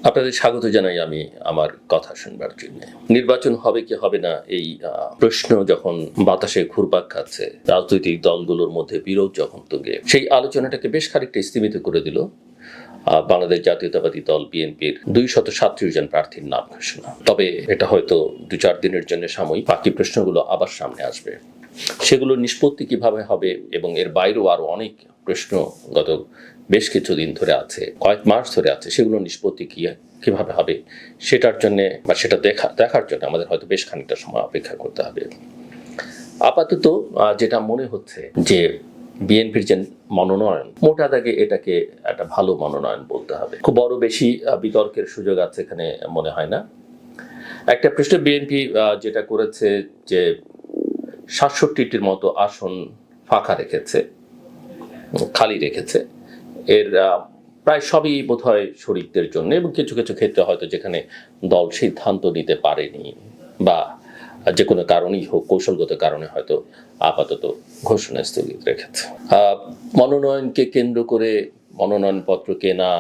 আপনাদের স্বাগত জানাই আমি আমার কথা শুনবার জন্য। নির্বাচন হবে কি হবে না এই প্রশ্ন যখন বাতাসে ঘুরপাক খাচ্ছে, রাজনৈতিক দলগুলোর মধ্যে বিরোধ যখন তুঙ্গে, সেই আলোচনাটাকে বেশ খানিকটা স্থিমিত করে দিল বাংলাদেশ জাতীয়তাবাদী দল বিএনপির 237 জন প্রার্থীর নাম ঘোষণা। তবে এটা হয়তো 2-4 দিনের জন্য সাময়িক, বাকি প্রশ্নগুলো আবার সামনে আসবে। সেগুলোর নিষ্পত্তি কিভাবে হবে এবং এর বাইরেও আরো অনেক প্রশ্ন গত বেশ কিছুদিন ধরে আছে, কয়েক মাস ধরে আছে, সেগুলো নিষ্পত্তি কিভাবে হবে সেটার জন্য বা সেটা দেখার জন্য আমাদের হয়তো বেশ খানিকটা সময় অপেক্ষা করতে হবে। আপাতত যেটা মনে হচ্ছে যে বিএনপির যে মনোনয়ন, মোটা দাগে এটাকে একটা ভালো মনোনয়ন বলতে হবে। খুব বড় বেশি বিতর্কের সুযোগ আছে এখানে মনে হয় না। একটা পৃষ্ঠে বিএনপি যেটা করেছে যে 67টির মতো আসন ফাঁকা রেখেছে, খালি রেখেছে। এর প্রায় সবই বোধহয় শরিকদের জন্য, এবং কিছু কিছু ক্ষেত্রে হয়তো যেখানে দল সিদ্ধান্ত নিতে পারেনি বা যে কোনো কারণেই হোক, কৌশলগত কারণে হয়তো আপাতত ঘোষণা স্থগিত রেখেছে। মনোনয়নকে কেন্দ্র করে মনোনয়নপত্র কেনা,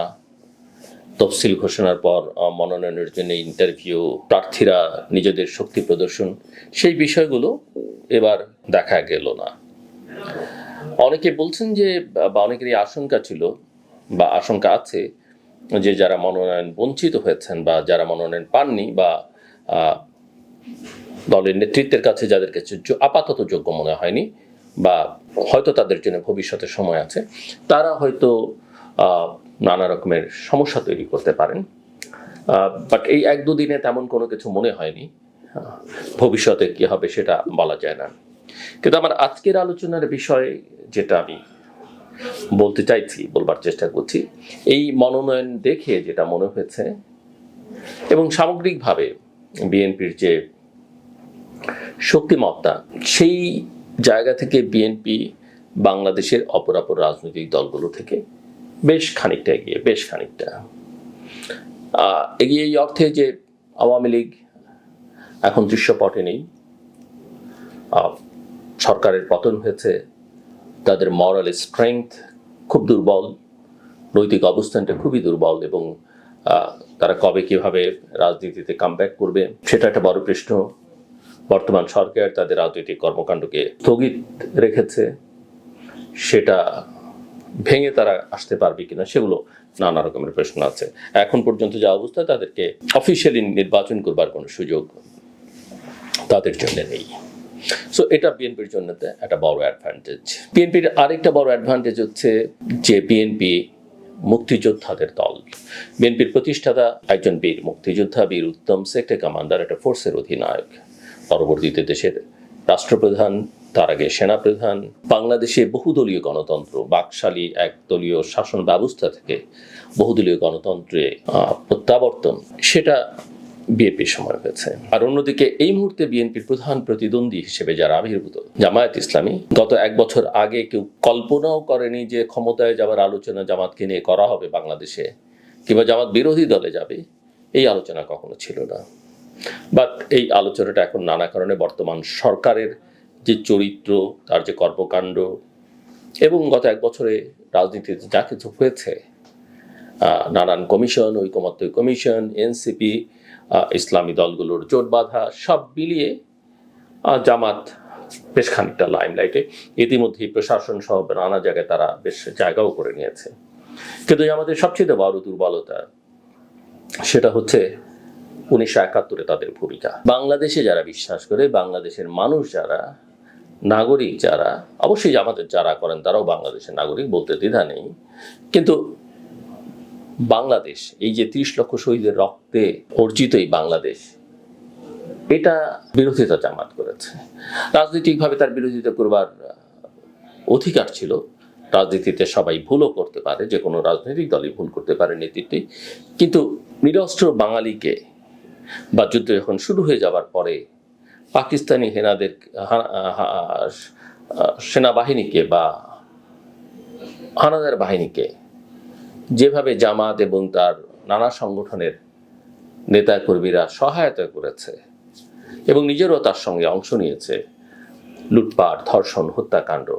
তফসিল ঘোষণার পর মনোনয়নের জন্য ইন্টারভিউ, প্রার্থীরা নিজেদের শক্তি প্রদর্শন, সেই বিষয়গুলো এবার দেখা গেল না। অনেকে বলছেন যে, বা অনেকেরই আশঙ্কা ছিল বা আশঙ্কা আছে যে যারা মনোনয়ন বঞ্চিত হয়েছেন বা যারা মনোনয়ন পাননি বা দলের নেতৃত্বের কাছে যাদের কাছে আপাতত যোগ্য মনে হয়নি বা হয়তো তাদের জন্য ভবিষ্যতে সময় আছে, তারা হয়তো নানা রকমের সমস্যা তৈরি করতে পারেন। বাট এই 1-2 দিনে তেমন কোনো কিছু মনে হয়নি। ভবিষ্যতে কি হবে সেটা বলা যায় না। কিন্তু আমার আজকের আলোচনার বিষয় যেটা আমি বলতে চাইছি, বলবার চেষ্টা করছি, এই মনোনয়ন দেখে যেটা মনে হয়েছে এবং সামগ্রিকভাবে বিএনপির যে শক্তিমত্তা, সেই জায়গা থেকে বিএনপি বাংলাদেশের অপরাপর রাজনৈতিক দলগুলো থেকে বেশ খানিকটা এগিয়ে এই অর্থে যে আওয়ামী লীগ এখন দৃশ্যপটে নেই, সরকারের পতন হয়েছে, তাদের মরাল স্ট্রেংথ খুব দুর্বল, নৈতিক অবস্থানটা খুবই দুর্বল, এবং তারা কবে কিভাবে রাজনীতিতে কামব্যাক করবে সেটা একটা বড় প্রশ্ন। বর্তমান সরকার তাদের রাজনৈতিক কর্মকাণ্ডকে স্থগিত রেখেছে, সেটা ভেঙে তারা আসতে পারবে কিনা সেগুলো নানা রকমের প্রশ্ন আছে। এখন পর্যন্ত যা অবস্থা, তাদেরকে অফিসিয়ালি নির্বাচন করবার কোনো সুযোগ তাদের জন্য নেই। সো এটা বিএনপির জন্য একটা বড় অ্যাডভান্টেজ। বিএনপির আরেকটা বড় অ্যাডভান্টেজ হচ্ছে যে বিএনপি মুক্তিযোদ্ধাদের দল। বিএনপির প্রতিষ্ঠাতা একজন বীর মুক্তিযোদ্ধা, বীর উত্তম সেক্টর কমান্ডার, একটা ফোর্সের অধিনায়ক, পরবর্তীতে দেশের রাষ্ট্রপ্রধান, তার আগে সেনাপ্রধান। বাংলাদেশে বহুদলীয় গণতন্ত্র, বাকশালী একদলীয় শাসন ব্যবস্থা থেকে বহুদলীয় গণতন্ত্রে প্রত্যাবর্তন, সেটা বিএনপির সময় হয়েছে। আর অন্যদিকে এই মুহূর্তে বিএনপির প্রধান প্রতিদ্বন্দ্বী হিসেবে যারা আবির্ভূত, জামায়াত ইসলামী, গত 1 বছর আগে কেউ কল্পনাও করেনি যে ক্ষমতায় যাওয়ার আলোচনা জামাতকে নিয়ে করা হবে বাংলাদেশে, কিংবা জামাত বিরোধী দলে যাবে, এই আলোচনা কখনো ছিল না। বাট এই আলোচনাটা এখন নানা কারণে বর্তমান সরকারের যে চরিত্র, তার যে কর্মকাণ্ড এবং গত 1 বছরে রাজনীতিতে যা কিছু হয়েছে, নানান কমিশন, ঐকমত্য কমিশন, এনসিপি, ইসলামী দলগুলোর জোট বাঁধা, সব মিলিয়ে জামাত বেশ খানিকটা লাইমলাইটে। ইতিমধ্যেই প্রশাসন সহ নানা জায়গায় তারা বেশ জায়গাও করে নিয়েছে। কিন্তু আমাদের সবচেয়ে বড় দুর্বলতা সেটা হচ্ছে 1971 তাদের ভূমিকা। বাংলাদেশে যারা বিশ্বাস করে, বাংলাদেশের মানুষ যারা, নাগরিক যারা, অবশ্যই আমাদের যারা করেন তারাও বাংলাদেশের নাগরিক, বলতে দ্বিধা নেই, কিন্তু বাংলাদেশ, এই যে 30 লক্ষ শহীদের রক্তে অর্জিত এই বাংলাদেশ, এটা বিরোধিতা জামাত করেছে। রাজনৈতিকভাবে তার বিরোধিতা করবার অধিকার ছিল। রাজনীতিতে সবাই ভুলও করতে পারে, যে কোনো রাজনৈতিক দলই ভুল করতে পারে নেতৃত্বে, কিন্তু নিরস্ত্র বাঙালিকে বা যুদ্ধ যখন শুরু হয়ে যাবার পরে পাকিস্তানি হেনাদের সেনাবাহিনীকে বা হানাদার বাহিনীকে যেভাবে জামাত এবং তার নানা সংগঠনের নেতাকর্মীরা সহায়তা করেছে এবং নিজেরও তার সঙ্গে অংশ নিয়েছে, লুটপাট, ধর্ষণ, হত্যাকাণ্ড,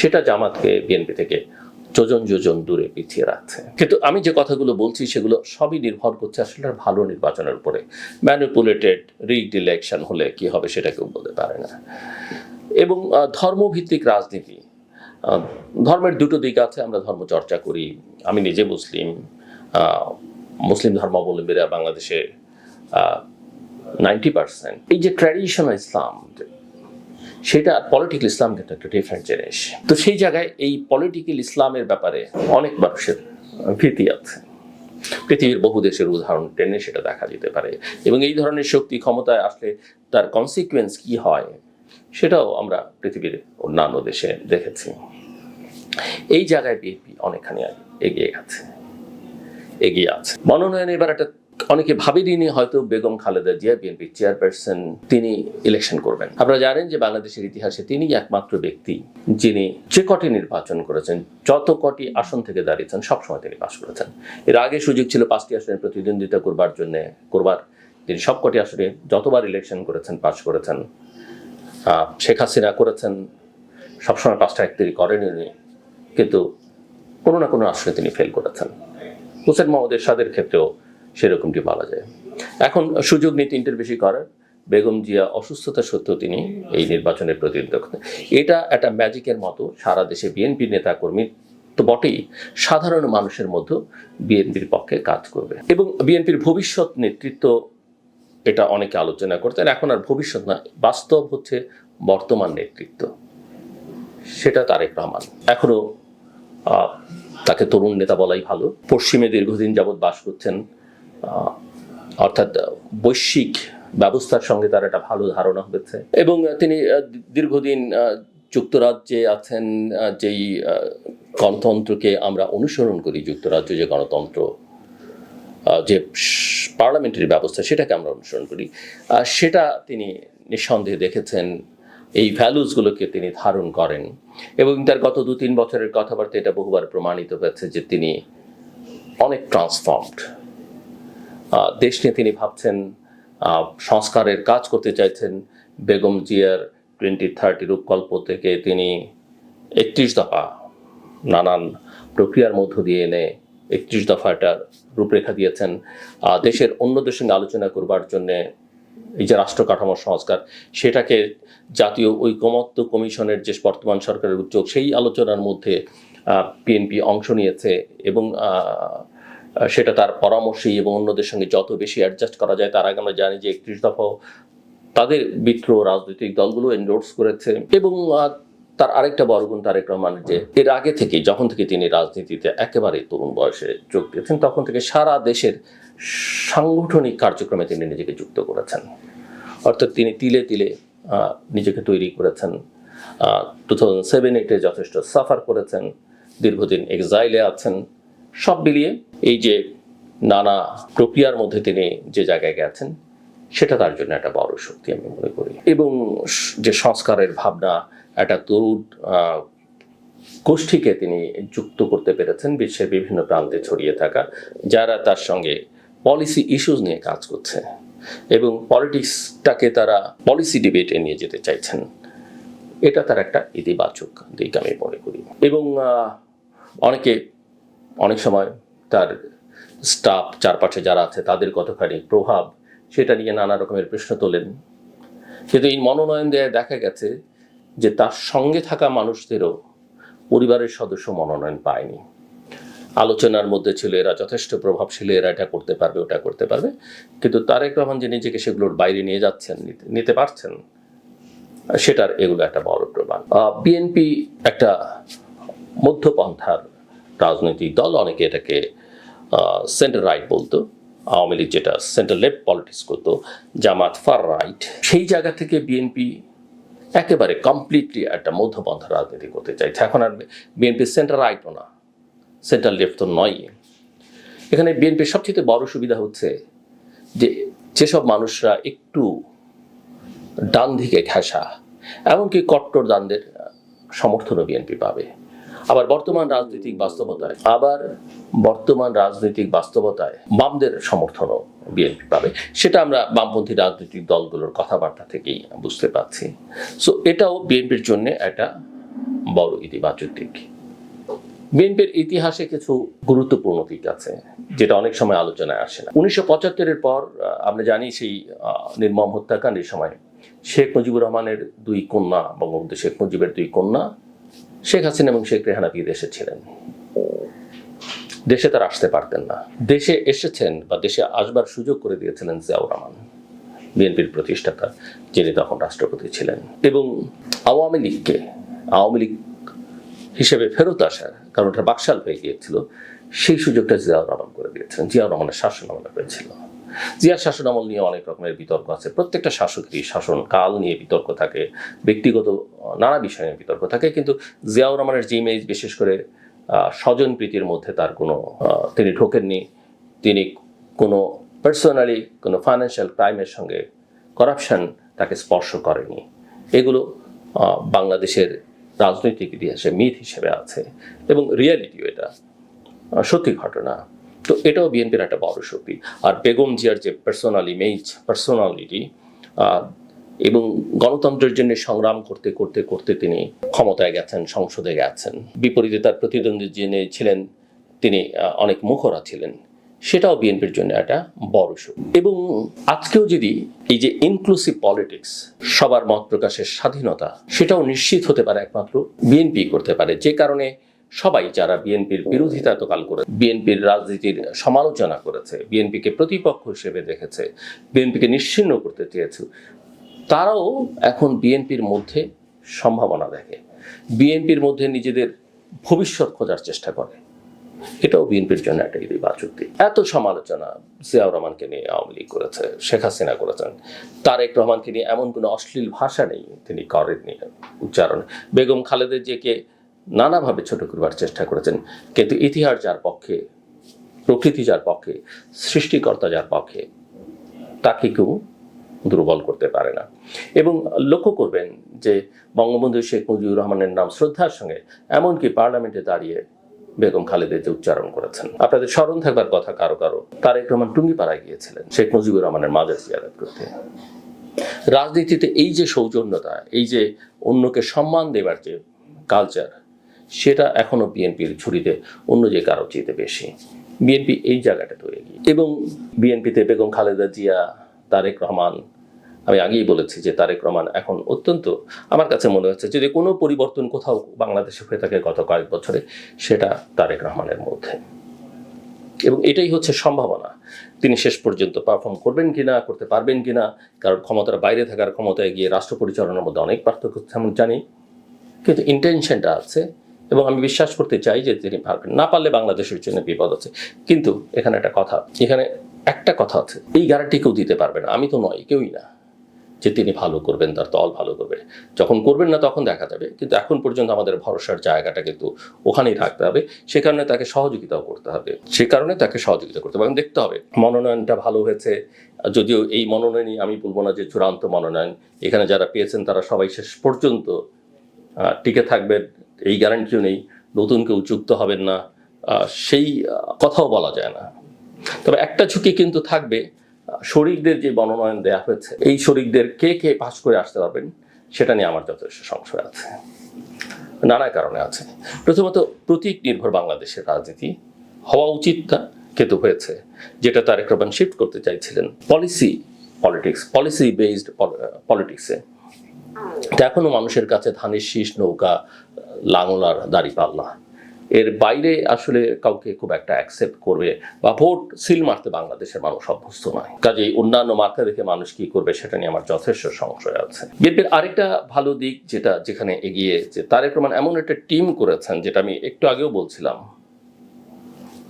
সেটা জামাতকে বিএনপি থেকে যোজন যোজন দূরে পিছিয়ে রাখছে। কিন্তু আমি যে কথাগুলো বলছি সেগুলো সবই নির্ভর করছে আসলে ভালো নির্বাচনের উপরে। ম্যানিপুলেটেড রিগড ইলেকশন হলে কি হবে সেটা কেউ বলতে পারে না। এবং ধর্মভিত্তিক রাজনীতি, ধর্মের দুটো দিক আছে। আমরা ধর্ম চর্চা করি, আমি নিজে মুসলিম, মুসলিম ধর্মাবলম্বীরা বাংলাদেশে 90%। এই যে ট্র্যাডিশনাল ইসলাম, সেটা পলিটিক্যাল ইসলাম কিন্তু একটা ডিফারেন্ট জিনিস। তো সেই জায়গায় এই পলিটিক্যাল ইসলামের ব্যাপারে অনেক মানুষের ভীতি আছে। পৃথিবীর বহু দেশের উদাহরণ টেনে সেটা দেখা যেতে পারে, এবং এই ধরনের শক্তি ক্ষমতায় আসলে তার কনসিকুয়েন্স কি হয় সেটাও আমরা পৃথিবীর অন্যান্য দেশে দেখেছি। এই জায়গায় বিএনপি অনেকখানি এগিয়ে আছে। মনোনয়ন এবার একটা অনেকে ভাবেনি হয়তো বেগম খালেদা জিয়া বিএনপি চেয়ারপারসন তিনি ইলেকশন করবেন। আপনারা জানেন যে বাংলাদেশের ইতিহাসে তিনি একমাত্র ব্যক্তি যিনি যে কটি নির্বাচন করেছেন, যত কটি আসন থেকে দাঁড়িয়েছেন সবসময় তিনি পাশ করেছেন। এর আগে সুযোগ ছিল 5টি আসনে প্রতিদ্বন্দ্বিতা করবার, তিনি সবকটি আসনে যতবার ইলেকশন করেছেন পাশ করেছেন। শেখ হাসিনা করেছেন, সবসময় 5টা তিনি করেননি, কিন্তু কোনো না কোনো আসনে তিনি ফেল করেছেন। হোসেন মোহাম্মদ এরশাদের ক্ষেত্রেও সেরকমটি বলা যায়। এখন সুযোগ নিয়ে 3টের বেশি করার, বেগম জিয়া অসুস্থতা সত্ত্বেও তিনি এই নির্বাচনের প্রতিদ্বন্দ্বিতা করতেন। এটা একটা ম্যাজিকের মতো সারা দেশে বিএনপি নেতাকর্মী তো বটেই, সাধারণ মানুষের মধ্যে বিএনপির পক্ষে কাজ করবে। এবং বিএনপির ভবিষ্যৎ নেতৃত্ব, এটা অনেকে আলোচনা করতেন, এখন আর ভবিষ্যৎ না, বাস্তব হচ্ছে বর্তমান নেতৃত্ব, সেটা তারেক রহমান। এখনো তাকে তরুণ নেতা বলাই ভালো। পশ্চিমে দীর্ঘদিন যাবৎ বাস করছেন, অর্থাৎ বৈশ্বিক ব্যবস্থার সঙ্গে তার একটা ভালো ধারণা হয়েছে, এবং তিনি দীর্ঘদিন যুক্তরাজ্যে আছেন। যেই গণতন্ত্রকে আমরা অনুসরণ করি, যুক্তরাজ্য যে গণতন্ত্র, যে পার্লামেন্টারি ব্যবস্থা সেটাকে আমরা অনুসরণ করি, সেটা তিনি নিঃসন্দেহে দেখেছেন। এই ভ্যালুসগুলোকে তিনি ধারণ করেন, এবং তার গত 2-3 বছরের কথাবার্তা এটা বহুবার প্রমাণিত হয়েছে যে তিনি অনেক ট্রান্সফর্মড। দেশ নিয়ে তিনি ভাবছেন, সংস্কারের কাজ করতে চাইছেন। বেগম জিয়ার 2030 রূপকল্প থেকে তিনি 31 দফা নানান প্রক্রিয়ার মধ্য দিয়ে এনে 31 দফাটার রূপরেখা দিয়েছেন। দেশের অন্যদের সঙ্গে আলোচনা করবার জন্যে এই যে রাষ্ট্র কাঠামো সংস্কার, সেটাকে জাতীয় ঐকমত্য কমিশনের যে বর্তমান সরকারের উদ্যোগ, সেই আলোচনার মধ্যে বিএনপি অংশ নিয়েছে, এবং সেটা তার পরামর্শেই, এবং অন্যদের সঙ্গে যত বেশি অ্যাডজাস্ট করা যায়। তার আগে আমরা জানি যে 31 দফাও তাদের মিত্র রাজনৈতিক দলগুলো এন্ডোর্স করেছে। এবং তার আরেকটা বড় গুণ তারেক রহমানের, যে এর আগে থেকে, যখন থেকে তিনি রাজনীতিতে একেবারে তরুণ বয়সে যোগ দিয়েছেন, তখন থেকে সারা দেশের সাংগঠনিক কার্যক্রমে তিনি নিজেকে যুক্ত করেছেন। অর্থাৎ তিনি তিলে তিলে নিজেকে তৈরি করেছেন। 2007-8 যথেষ্ট সাফার করেছেন, দীর্ঘদিন এক্সাইলে আছেন। সব মিলিয়ে এই যে নানা প্রক্রিয়ার মধ্যে তিনি যে জায়গায় গেছেন, সেটা তার জন্য একটা বড় শক্তি আমি মনে করি। এবং যে সংস্কারের ভাবনা, একটা তরুণ গোষ্ঠীকে তিনি যুক্ত করতে পেরেছেন বিশ্বের বিভিন্ন প্রান্তে ছড়িয়ে থাকা, যারা তার সঙ্গে পলিসি ইস্যুস নিয়ে কাজ করছে, এবং পলিটিক্সটাকে তারা পলিসি ডিবেটে নিয়ে যেতে চাইছেন। এটা তার একটা ইতিবাচক দিক আমি মনে করি। এবং অনেক সময় তার স্টাফ, চারপাশে যারা আছে, তাদের কতখানি প্রভাব, সেটা নিয়ে নানা রকমের প্রশ্ন তোলেন। কিন্তু এই মনোনয়ন দেওয়া দেখা গেছে যে তার সঙ্গে থাকা মানুষদেরও পরিবারের সদস্য মনোনয়ন পায়নি। আলোচনার মধ্যে ছিল এরা যথেষ্ট প্রভাবশালী, এরা এটা করতে পারবে, ওটা করতে পারবে, কিন্তু তারেক রহমান যে নিজেকে সেগুলোর বাইরে নিয়ে যাচ্ছেন, নিতে পারছেন, সেটার এগুলো একটা বড় প্রমাণ। বিএনপি একটা মধ্যপন্থার রাজনৈতিক দল, অনেকে এটাকে সেন্টার রাইট বলতো, আওয়ামী লীগ যেটা সেন্টার লেফট পলিটিক্স করতো, জামাত ফার রাইট। সেই জায়গা থেকে বিএনপি একেবারে কমপ্লিটলি একটা মধ্যপন্থা রাজনীতি করতে চাইছে। এখন আর বিএনপি সেন্টার রাইটও না, সেন্টার লেফট তো নয়। এখানে বিএনপির সবচেয়ে বড় সুবিধা হচ্ছে যে যেসব মানুষরা একটু ডান দিকে ঘেঁষা, এমনকি কট্টর ডানদের সমর্থনও বিএনপি পাবে। আবার বর্তমান রাজনৈতিক বাস্তবতায় বামদের সমর্থনও বিএনপি পাবে। সেটা আমরা বামপন্থী রাজনৈতিক দলগুলোর কথাবার্তা থেকেই বুঝতে পারছি। সো এটাও বিএনপির জন্য একটা বড় ইতিবাচক দিক। বিএনপির ইতিহাসে কিছু গুরুত্বপূর্ণ দিক আছে যেটা অনেক সময় আলোচনায় আসে না। 1975-এর পর আমরা জানি সেই নির্মম হত্যাকাণ্ডের সময় শেখ মুজিবুর রহমানের দুই কন্যা, বঙ্গবন্ধু শেখ মুজিবের দুই কন্যা শেখ হাসিনা এবং শেখ রেহানা বিদেশে ছিলেন। দেশে তারা আসতে পারতেন না। দেশে এসেছেন বা দেশে আসবার সুযোগ করে দিয়েছিলেন জিয়াউর রহমান, বিএনপির প্রতিষ্ঠাতা, যিনি তখন রাষ্ট্রপতি ছিলেন। এবং আওয়ামী লীগ হিসেবে ফেরত আসার, কারণ ওটা বাকশাল হয়ে গিয়েছিল, সেই সুযোগটা জিয়াউর রহমান করে দিয়েছিলেন। জিয়াউর রহমানের শাসনামল হয়েছিল। জিয়ার শাসনামল নিয়ে অনেক রকমের বিতর্ক আছে। প্রত্যেকটা শাসকেরই শাসনকাল নিয়ে বিতর্ক থাকে, ব্যক্তিগত নানা বিষয় নিয়ে বিতর্ক থাকে। কিন্তু জিয়াউর রহমানের যে ইমেজ, বিশেষ করে স্বজন প্রীতির মধ্যে তার কোনো তিনি ঢোকেননি, তিনি কোনো পার্সোনালি কোনো ফাইন্যান্সিয়াল ক্রাইমের সঙ্গে করাপশন তাকে স্পর্শ করেনি, এগুলো বাংলাদেশের রাজনৈতিক ইতিহাসে মিথ হিসেবে আছে এবং রিয়ালিটিও এটা সত্যি ঘটনা। তো এটাও বিএনপির একটা বড় শক্তি। আর বেগম জিয়ার যে পার্সোনালিটি এবং গণতন্ত্রের জন্য সংগ্রাম করতে করতে করতে তিনি ক্ষমতায় গেছেন, সংসদে গেছেন। বিপরীতে তার প্রতিদ্বন্দ্বী যিনি ছিলেন তিনি অনেক মুখরা ছিলেন, সেটাও বিএনপির জন্য একটা বড় শক্তি। এবং আজকেও যদি এই যে ইনক্লুসিভ পলিটিক্স, সবার মত প্রকাশের স্বাধীনতা, সেটাও নিশ্চিত হতে পারে একমাত্র বিএনপি করতে পারে। যে কারণে সবাই যারা বিএনপির বিরোধিতা এতকাল করে, বিএনপির রাজনীতির সমালোচনা করেছে, বিএনপিকে প্রতিপক্ষ হিসেবে দেখেছে, বিএনপিকে নিশ্চিহ্ন করতে চেয়েছে, তারাও এখন বিএনপির মধ্যে সম্ভাবনা দেখে, বিএনপির মধ্যে নিজেদের ভবিষ্যৎ খোঁজার চেষ্টা করে। এটাও বিএনপির জন্য একটা ইতিবাচক দিক। এত সমালোচনা জিয়াউর রহমানকে নিয়ে আওয়ামী লীগ করেছে, শেখ হাসিনা করেছেন, তারেক রহমানকে নিয়ে এমন কোনো অশ্লীল ভাষা নেই তিনি করেননি উচ্চারণ। বেগম খালেদা জিয়াকে নানাভাবে ছোট করবার চেষ্টা করেছেন, কিন্তু ইতিহাস যার পক্ষে, প্রকৃতি যার পক্ষে, সৃষ্টিকর্তা যার পক্ষে, তাকে কেউ দুর্বল করতে পারে না। এবং লক্ষ্য করবেন যে বঙ্গবন্ধু শেখ মুজিবুর রহমানের নাম শ্রদ্ধার সঙ্গে এমনকি পার্লামেন্টে দাঁড়িয়ে বেগম খালেদা জিয়া উচ্চারণ করেছেন। আপনাদের স্মরণ থাকবার কথা কারো তারেক রহমান টুঙ্গিপাড়ায় গিয়েছিলেন শেখ মুজিবুর রহমানের মাজার জিয়ারত করতে। রাজনীতিতে এই যে সৌজন্যতা, এই যে অন্যকে সম্মান দেবার যে কালচার, সেটা এখনো বিএনপির ঝুড়িতে অন্য যে কারো চেয়ে বেশি। বিএনপি এই জায়গাটা তো এগিয়ে। এবং বিএনপিতে বেগম খালেদা জিয়া, তারেক রহমান, আমি আগেই বলেছি যে তারেক রহমান এখন অত্যন্ত, আমার কাছে মনে হচ্ছে যদি কোনো পরিবর্তন কোথাও বাংলাদেশে হয়ে থাকে গত কয়েক বছরে, সেটা তারেক রহমানের মধ্যে। এবং এটাই হচ্ছে সম্ভাবনা। তিনি শেষ পর্যন্ত পারফর্ম করবেন কিনা, করতে পারবেন কিনা, কারণ ক্ষমতার বাইরে থাকার ক্ষমতায় গিয়ে রাষ্ট্র পরিচালনার মধ্যে অনেক পার্থক্য আমি জানি, কিন্তু ইন্টেনশনটা আছে এবং আমি বিশ্বাস করতে চাই যে তিনি পারবেন। না পারলে বাংলাদেশের জন্য বিপদ আছে। কিন্তু এখানে একটা কথা আছে, এই গ্যারান্টি কেউ দিতে পারবে না, আমি তো নয়, কেউই না, যে তিনি ভালো করবেন, তার দল ভালো করবে। যখন করবেন না তখন দেখা যাবে, কিন্তু এখন পর্যন্ত আমাদের ভরসার জায়গাটা কিন্তু ওখানেই থাকতে হবে। সে কারণে তাকে সহযোগিতাও করতে হবে, এবং দেখতে হবে মনোনয়নটা ভালো হয়েছে। যদিও এই মনোনয়নই আমি বলবো না যে চূড়ান্ত মনোনয়ন, এখানে যারা পেয়েছেন তারা সবাই শেষ পর্যন্ত টিকে থাকবেন এই গ্যারান্টিও নেই, নতুন কেউ যুক্ত হবেন না সেই কথাও বলা যায় না। তবে একটা ঝুঁকি কিন্তু থাকবে, শরিকদের যে মনোনয়ন দেওয়া হয়েছে, এই শরিকদের কে কে পাস করে আসতে পারবেন সেটা নিয়ে আমার যথেষ্ট সংশয় আছে, নানা কারণে আছে। প্রথমত প্রতীক নির্ভর বাংলাদেশের রাজনীতি হওয়া উচিত না, কিন্তু হয়েছে, যেটা তারেক রহমান শিফট করতে চাইছিলেন পলিসি বেসড পলিটিক্সে। এখনো মানুষের কাছে ধানের শীষ, নৌকা, লাঙল আর দাঁড়িপাল্লা, এর বাইরে আসলে কাউকে খুব একটা অ্যাকসেপ্ট করবে বা ভোট সিল মারতে বাংলাদেশের মানুষ অভ্যস্ত নয়। কাজেই অন্যান্য মার্কা দেখে মানুষ কি করবে সেটা নিয়ে আমার যথেষ্ট সংশয় আছে। বিএনপির আরেকটা ভালো দিক যেখানে এগিয়ে, যে তারেক রহমান এমন একটা টিম করেছেন, যেটা আমি একটু আগেও বলছিলাম,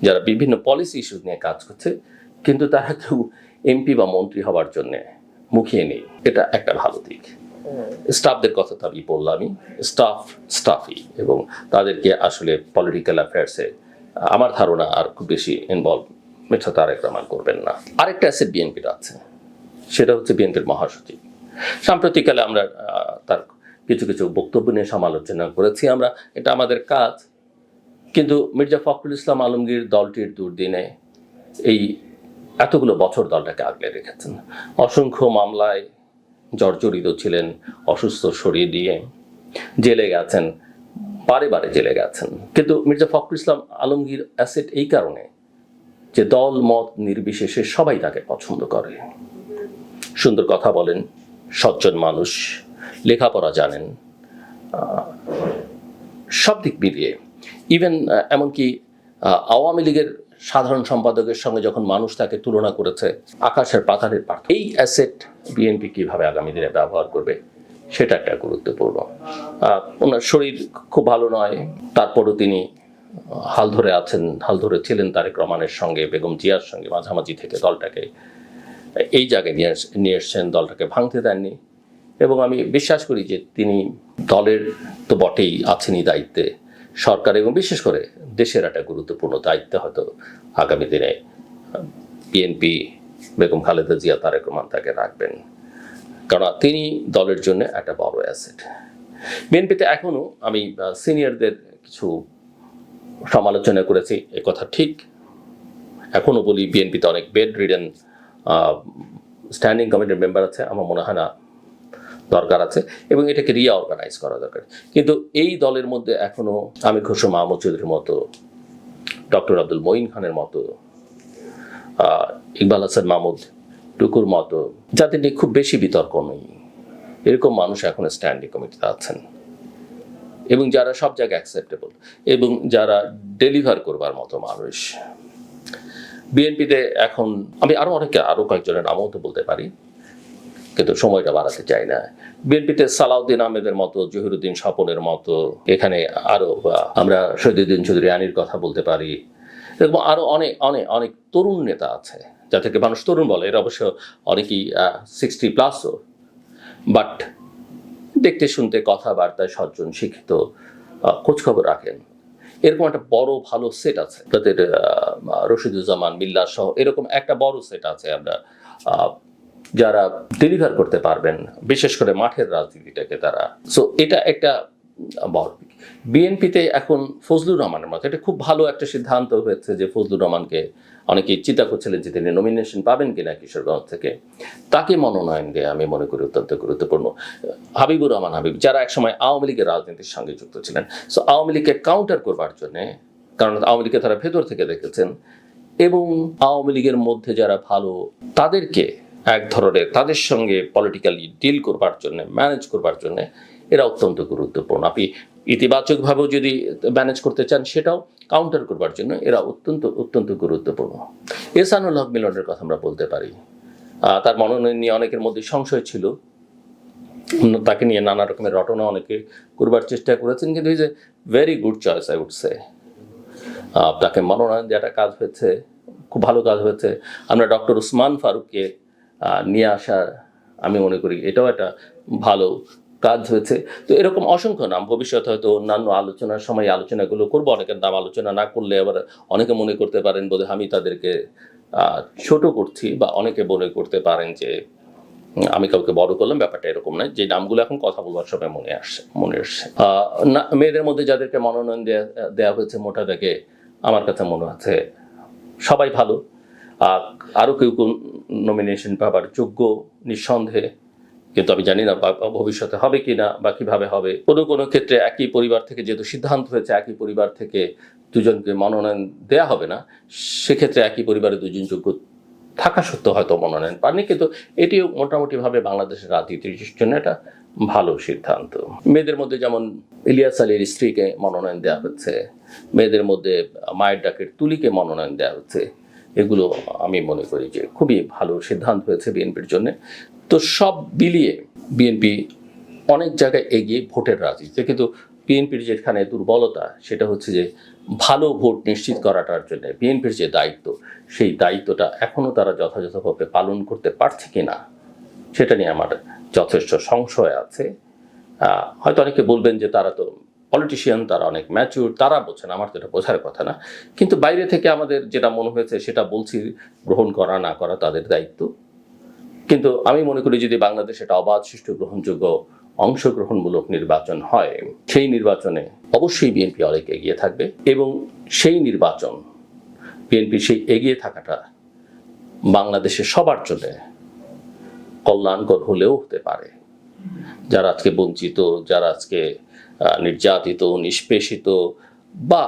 যারা বিভিন্ন পলিসি ইস্যু নিয়ে কাজ করছে, কিন্তু তারা কেউ এমপি বা মন্ত্রী হওয়ার জন্য মুখিয়ে নেই। এটা একটা ভালো দিক। স্টাফদের কথা তো আমি বললামই, স্টাফই, এবং তাদেরকে আসলে পলিটিক্যাল অ্যাফেয়ার্সে আমার ধারণা আর খুব বেশি ইনভলভ মিস্টার তারেক রহমান করবেন না। আরেকটা অ্যাসেট বিএনপির আছে, সেটা হচ্ছে বিএনপির মহাসচিব। সাম্প্রতিককালে আমরা তার কিছু কিছু বক্তব্য নিয়ে সমালোচনা করেছি, আমরা, এটা আমাদের কাজ। কিন্তু মির্জা ফখরুল ইসলাম আলমগীর দলটির দুর্দিনে এই এতগুলো বছর দলটাকে আগলে রেখেছেন। অসংখ্য মামলায় জর্জরিত ছিলেন, অসুস্থ শরীর দিয়ে জেলে গেছেন, বারে বারে জেলে গেছেন। কিন্তু মির্জা ফখরুল ইসলাম আলমগীর অ্যাসেট এই কারণে যে দল মত নির্বিশেষে সবাই তাকে পছন্দ করে। সুন্দর কথা বলেন, সজ্জন মানুষ, লেখাপড়া জানেন, সব দিক মিলিয়ে। ইভেন এমনকি আওয়ামী লীগের সাধারণ সম্পাদকের সঙ্গে যখন মানুষ তাকে তুলনা করেছে, আকাশের পাতালের পার্থক্য। এই অ্যাসেট বিএনপি কিভাবে আগামী দিনে ব্যবহার করবে সেটা একটা গুরুত্বপূর্ণ। ওনার শরীর খুব ভালো নয়, তারপরও তিনি হাল ধরে আছেন, হাল ধরে ছিলেন তারেক রহমানের সঙ্গে, বেগম জিয়ার সঙ্গে মাঝামাঝি থেকে দলটাকে এই জায়গায় নিয়ে এসছেন, দলটাকে ভাঙতে দেননি। এবং আমি বিশ্বাস করি যে তিনি দলের তো বটেই আছেনই দায়িত্বে, সরকার এবং বিশেষ করে দেশের একটা গুরুত্বপূর্ণ দায়িত্বে হয়তো আগামী দিনে বিএনপি, বেগম খালেদা জিয়া, তারেক রহমান তাকে রাখবেন, কারণ তিনি দলের জন্য একটা বড় অ্যাসেট। বিএনপিতে এখনো আমি সিনিয়রদের কিছু সমালোচনা করেছি, এ কথা ঠিক। এখনো বলি বিএনপিতে অনেক বেড রিডেন স্ট্যান্ডিং কমিটির মেম্বার আছে, আমার মনে হয় না দরকার আছে, এবং এটাকে রিঅর্গানাইজ করা দরকার। কিন্তু এই দলের মধ্যে এখনো আমির খসরু মাহমুদ চৌধুরীর মতো, ডক্টর আব্দুল মঈন খানের মতো, ইকবাল হাসান মাহমুদ টুকুর মতো, যাদের নিয়ে খুব বেশি বিতর্ক নেই, এরকম মানুষ এখন স্ট্যান্ডিং কমিটিতে আছেন, এবং যারা সব জায়গায় অ্যাকসেপ্টেবল এবং যারা ডেলিভার করবার মতো মানুষ। বিএনপিতে এখন আমি আরো কয়েকজনের নামও তো বলতে পারি, কিন্তু সময়টা বাড়াতে চাই না। বিএনপিতে সালাউদ্দিন আহমেদের মতো, জহিরুদ্দিন স্বপনের মতো, এখানে আরো আমরা শহীদুদ্দিন চৌধুরী আনির কথা বলতে পারি, এবং আরো অনেক অনেক অনেক তরুণ নেতা আছে, যাদেরকে মানুষ তরুণ বলে। এর অবশ্য অনেকেই 60+ও, বাট দেখতে শুনতে কথাবার্তায় সজ্জন, শিক্ষিত, খোঁজখবর রাখেন, এরকম একটা বড় ভালো সেট আছে তাদের। রশিদুজ্জামান, মিল্লার সহ এরকম একটা বড় সেট আছে আমরা, যারা ডেলিভার করতে পারবেন, বিশেষ করে মাঠের রাজনীতিটাকে তারা। সো এটা একটা বড়। বিএনপিতে এখন ফজলুর রহমানের মতো, এটা খুব ভালো একটা সিদ্ধান্ত হয়েছে যে ফজলুর রহমানকে, অনেকেই চিন্তা করছিলেন যে তিনি নমিনেশন পাবেন কিনা কিশোরগঞ্জ থেকে, তাকে মনোনয়ন দেয়া আমি মনে করি অত্যন্ত গুরুত্বপূর্ণ। হাবিবুর রহমান হাবিব, যারা একসময় আওয়ামী লীগের রাজনীতির সঙ্গে যুক্ত ছিলেন, সো আওয়ামী লীগকে কাউন্টার করবার জন্যে, কারণ আওয়ামী লীগকে তারা ভেতর থেকে দেখেছেন, এবং আওয়ামী লীগের মধ্যে যারা ভালো তাদেরকে এক ধরনের তাদের সঙ্গে পলিটিক্যালি ডিল করবার জন্য, ম্যানেজ করবার জন্য এরা অত্যন্ত গুরুত্বপূর্ণ। আপনি ইতিবাচকভাবেও যদি ম্যানেজ করতে চান, সেটাও কাউন্টার করবার জন্য এরা অত্যন্ত অত্যন্ত গুরুত্বপূর্ণ। এহসানুল হক মিলনের কথা আমরা বলতে পারি, তার মনোনয়ন নিয়ে অনেকের মধ্যে সংশয় ছিল, তাকে নিয়ে নানা রকমের রটনা অনেকে করবার চেষ্টা করেছেন, কিন্তু is a very good choice I would say. তাকে মনোনয়ন দেওয়াটা কাজ হয়েছে, খুব ভালো কাজ হয়েছে। আমরা ডক্টর উসমান ফারুককে নিয়ে আসা, আমি মনে করি এটাও একটা ভালো কাজ হয়েছে। তো এরকম অসংখ্য নাম, ভবিষ্যতে হয়তো অন্যান্য আলোচনার সময় আলোচনাগুলো করবো। অনেকের নাম আলোচনা না করলে আবার অনেকে মনে করতে পারেন বোধহয় আমি তাদেরকে ছোট করছি, বা অনেকে মনে করতে পারেন যে আমি কাউকে বড় করলাম, ব্যাপারটা এরকম নয়। যে নামগুলো এখন কথা বলবার সময় মনে আসছে মেয়েদের মধ্যে যাদেরকে মনোনয়ন দেওয়া হয়েছে, মোটা দাগে আমার কাছে মনে হচ্ছে সবাই ভালো। আরও কেউ নমিনেশন পাবার যোগ্য নিঃসন্দেহে, কিন্তু আমি জানি না ভবিষ্যতে হবে কি না বা কিভাবে হবে। কোনো কোনো ক্ষেত্রে একই পরিবার থেকে যেহেতু সিদ্ধান্ত হয়েছে একই পরিবার থেকে দুজনকে মনোনয়ন দেয়া হবে না, সেক্ষেত্রে একই পরিবারে দুজন যোগ্য থাকা সত্ত্বেও হয়তো মনোনয়ন পাননি, কিন্তু এটিও মোটামুটিভাবে বাংলাদেশের রাজনীতির জন্য একটা ভালো সিদ্ধান্ত। মেয়েদের মধ্যে যেমন ইলিয়াস আলীর স্ত্রীকে মনোনয়ন দেওয়া হচ্ছে, মেয়েদের মধ্যে মায়ের ডাকের তুলিকে মনোনয়ন দেওয়া হচ্ছে, এগুলো আমি মনে করি যে খুবই ভালো সিদ্ধান্ত হয়েছে বিএনপির জন্য। তো সব বিলিয়ে বিএনপি অনেক জায়গায় এগিয়ে ভোটের রাজনীতিতে, কিন্তু বিএনপির যেখানে দুর্বলতা সেটা হচ্ছে যে ভালো ভোট নিশ্চিত করাটার জন্য বিএনপির যে দায়িত্ব, সেই দায়িত্বটা এখনও তারা যথাযথভাবে পালন করতে পারছে কি না, সেটা নিয়ে আমার যথেষ্ট সংশয় আছে। হয়তো অনেকে বলবেন যে তারা তো পলিটিশিয়ান, তারা অনেক ম্যাচিউর, তারা বোঝেন, আমার তো এটা বোঝার কথা না। কিন্তু বাইরে থেকে আমাদের যেটা মনে হয়েছে সেটা বলছি, গ্রহণ করা না করা তাদের দায়িত্ব। কিন্তু আমি মনে করি যদি বাংলাদেশে এটা অবাধ, সুষ্ঠু, গ্রহণযোগ্য, অংশগ্রহণমূলক নির্বাচন হয়, সেই নির্বাচনে অবশ্যই বিএনপি অনেক এগিয়ে থাকবে, এবং সেই নির্বাচন বিএনপি সেই এগিয়ে থাকাটা বাংলাদেশের সবার জন্য কল্যাণকর হলেও হতে পারে। যারা আজকে বঞ্চিত, যারা আজকে নির্যাতিত, নিষ্পেষিত বা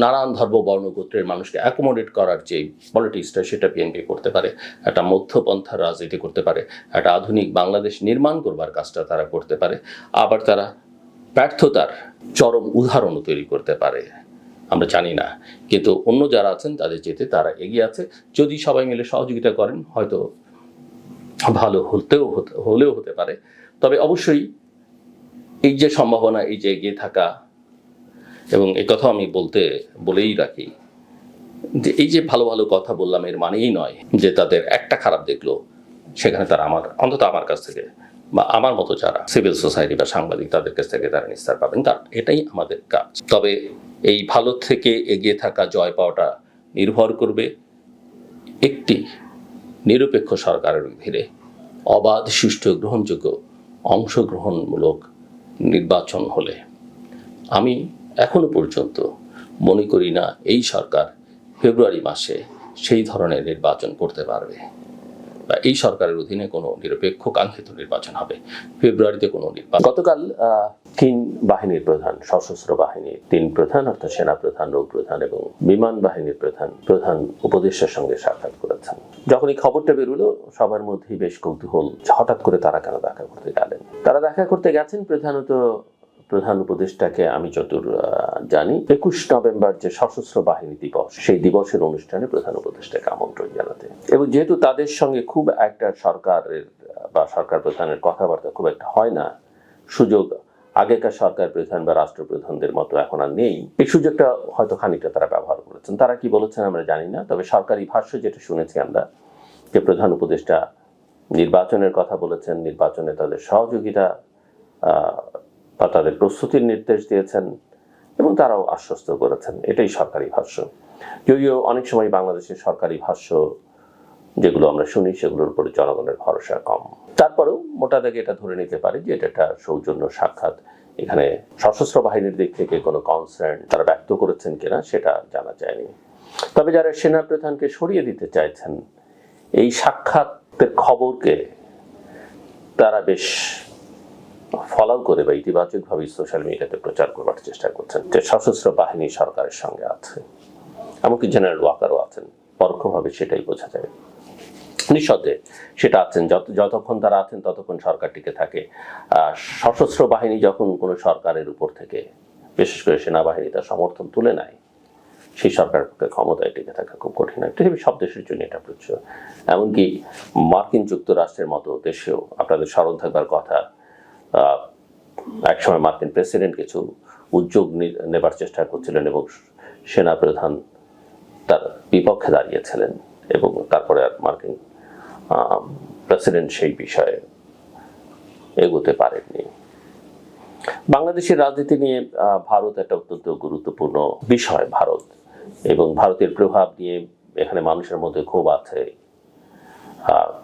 নানান ধর্ম বর্ণগোত্রের মানুষকে অ্যাকোমোডেট করার যে পলিটিক্সটা, সেটা বিএনপি করতে পারে। একটা মধ্যপন্থার রাজনীতি করতে পারে, একটা আধুনিক বাংলাদেশ নির্মাণ করবার কাজটা তারা করতে পারে। আবার তারা ব্যর্থতার চরম উদাহরণও তৈরি করতে পারে, আমরা জানি না। কিন্তু অন্য যারা আছেন তাদের চেয়ে তারা এগিয়ে আছে। যদি সবাই মিলে সহযোগিতা করেন, হয়তো ভালো হলেও হতে পারে। তবে অবশ্যই এই যে সম্ভাবনা, এই যে এগিয়ে থাকা, এবং এই কথা আমি বলেই রাখি যে এই যে ভালো ভালো কথা বললাম, এর মানেই নয় যে তাদের একটা খারাপ দেখলো সেখানে তারা অন্তত আমার কাছ থেকে বা আমার মতো যারা সিভিল সোসাইটি বা সাংবাদিক, তাদের কাছ থেকে তারা নিস্তার পাবেন। কারণ এটাই আমাদের কাজ। তবে এই ভালো থেকে এগিয়ে থাকা, জয় পাওয়াটা নির্ভর করবে একটি নিরপেক্ষ সরকারের অধীনে অবাধ, সুষ্ঠু, গ্রহণযোগ্য, অংশগ্রহণমূলক নির্বাচন হলে। আমি এখনো পর্যন্ত মনে করি না এই সরকার ফেব্রুয়ারি মাসে সেই ধরনের নির্বাচন করতে পারবে, বা এই সরকারের অধীনে কোনো নিরপেক্ষ কাঙ্ক্ষিত নির্বাচন হবে। ফেব্রুয়ারিতে কোনো নির্বাচন। গতকাল 3 বাহিনীর প্রধান, সশস্ত্র বাহিনীর 3 প্রধান অর্থাৎ সেনা প্রধান, নৌ প্রধান এবং বিমান বাহিনীর প্রধান উপদেষ্টার সঙ্গে সাক্ষাৎ করেছেন। যখন এই খবরটা বেরোলো, সবার মধ্যেই বেশ কৌতূহল, হঠাৎ করে তারা কেন দেখা করতে গেলেন। তারা দেখা করতে গেছেন প্রধানত প্রধান উপদেষ্টাকে আমি যতদূর জানি 21 নভেম্বর যে সশস্ত্র বাহিনী দিবস, সেই দিবসের অনুষ্ঠানে প্রধান উপদেষ্টাকে আমন্ত্রণ জানাতে। এবং যেহেতু তাদের সঙ্গে খুব একটা সরকারের বা সরকার প্রধানের কথাবার্তা খুব একটা হয় না, সুযোগ আগেকার সরকার প্রধান বা রাষ্ট্রপ্রধানদের মতো এখন আর নেই, এই সুযোগটা হয়তো খানিকটা তারা ব্যবহার করেছেন। তারা কি বলেছেন আমরা জানি না, তবে সরকারি ভাষ্য যেটা শুনেছি আমরা, যে প্রধান উপদেষ্টা নির্বাচনের কথা বলেছেন, নির্বাচনে তাদের সহযোগিতা বা তাদের প্রস্তুতির নির্দেশ দিয়েছেন এবং তারাও আশ্বস্ত করেছেন। এটাই সরকারি ভাষ্য। যদিও অনেক সময় বাংলাদেশের সরকারি ভাষ্য যেগুলো আমরা শুনি, সেগুলোর উপরে জনগণের ভরসা কম। তারপরেও মোটা দাগে এটা ধরে নিতে পারি যে এটা একটা সৌজন্য সাক্ষাৎ। এখানে সশস্ত্র বাহিনীর দিক থেকে কোনো কনসার্ন তারা ব্যক্ত করেছেন কিনা সেটা জানা যায়নি। তবে যারা সেনা প্রধানকে সরিয়ে দিতে চাইছেন, এই সাক্ষাতের খবরকে তারা বেশ ফলো করে বা ইতিবাচকভাবে সোশ্যাল মিডিয়াতে প্রচার করবার চেষ্টা করছেন যে সশস্ত্র বাহিনী সরকারের সঙ্গে আছে, এমনকি জেনারেল ওয়াকারও আছেন। পরোক্ষভাবে সেটাই বোঝা যায়। নিঃসন্দেহে সেটা আছেন, যতক্ষণ তারা আছেন ততক্ষণ সরকার টিকে থাকে। সশস্ত্র বাহিনী যখন কোনো সরকারের উপর থেকে, বিশেষ করে সেনাবাহিনী, তার সমর্থন তুলে নেয়, সেই সরকারের পক্ষে ক্ষমতায় টিকে থাকা খুব কঠিন হয়। পৃথিবীর সব দেশের জন্য এটা প্রযোজ্য। এমনকি মার্কিন যুক্তরাষ্ট্রের মতো দেশেও আপনাদের স্মরণ থাকবার কথা, একসময় মার্কিন প্রেসিডেন্ট কিছু উদ্যোগ নেবার চেষ্টা করছিলেন এবং সেনা প্রধান তার বিপক্ষে দাঁড়িয়েছিলেন, এবং তারপরে আর মার্কিন প্রেসিডেন্ট সেই বিষয়ে এগোতে পারেননি। বাংলাদেশের রাজনীতি নিয়ে ভারত একটা অত্যন্ত গুরুত্বপূর্ণ বিষয়। ভারত এবং ভারতের প্রভাব নিয়ে এখানে মানুষের মধ্যে ক্ষোভ আছে,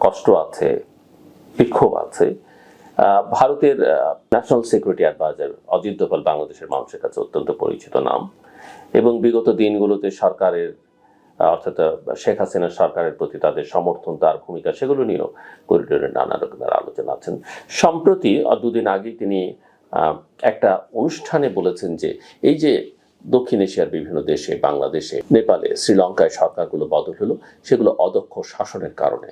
কষ্ট আছে, বিক্ষোভ আছে। ভারতের national security adviser Ajit Doval বাংলাদেশের মানুষের কাছে অত্যন্ত পরিচিত নাম, এবং বিগত দিনগুলোতে সরকারের অর্থাৎ শেখ হাসিনার সরকারের প্রতি তাদের সমর্থন, তার ভূমিকা, সেগুলো নিয়েও করিডোরে নানা রকমের আলোচনা আছেন। সম্প্রতি 2 দিন আগে তিনি একটা অনুষ্ঠানে বলেছেন যে এই যে দক্ষিণ এশিয়ার বিভিন্ন দেশে, বাংলাদেশে, নেপালে, শ্রীলঙ্কায় সরকারগুলো বদল হলো, সেগুলো অদক্ষ শাসনের কারণে।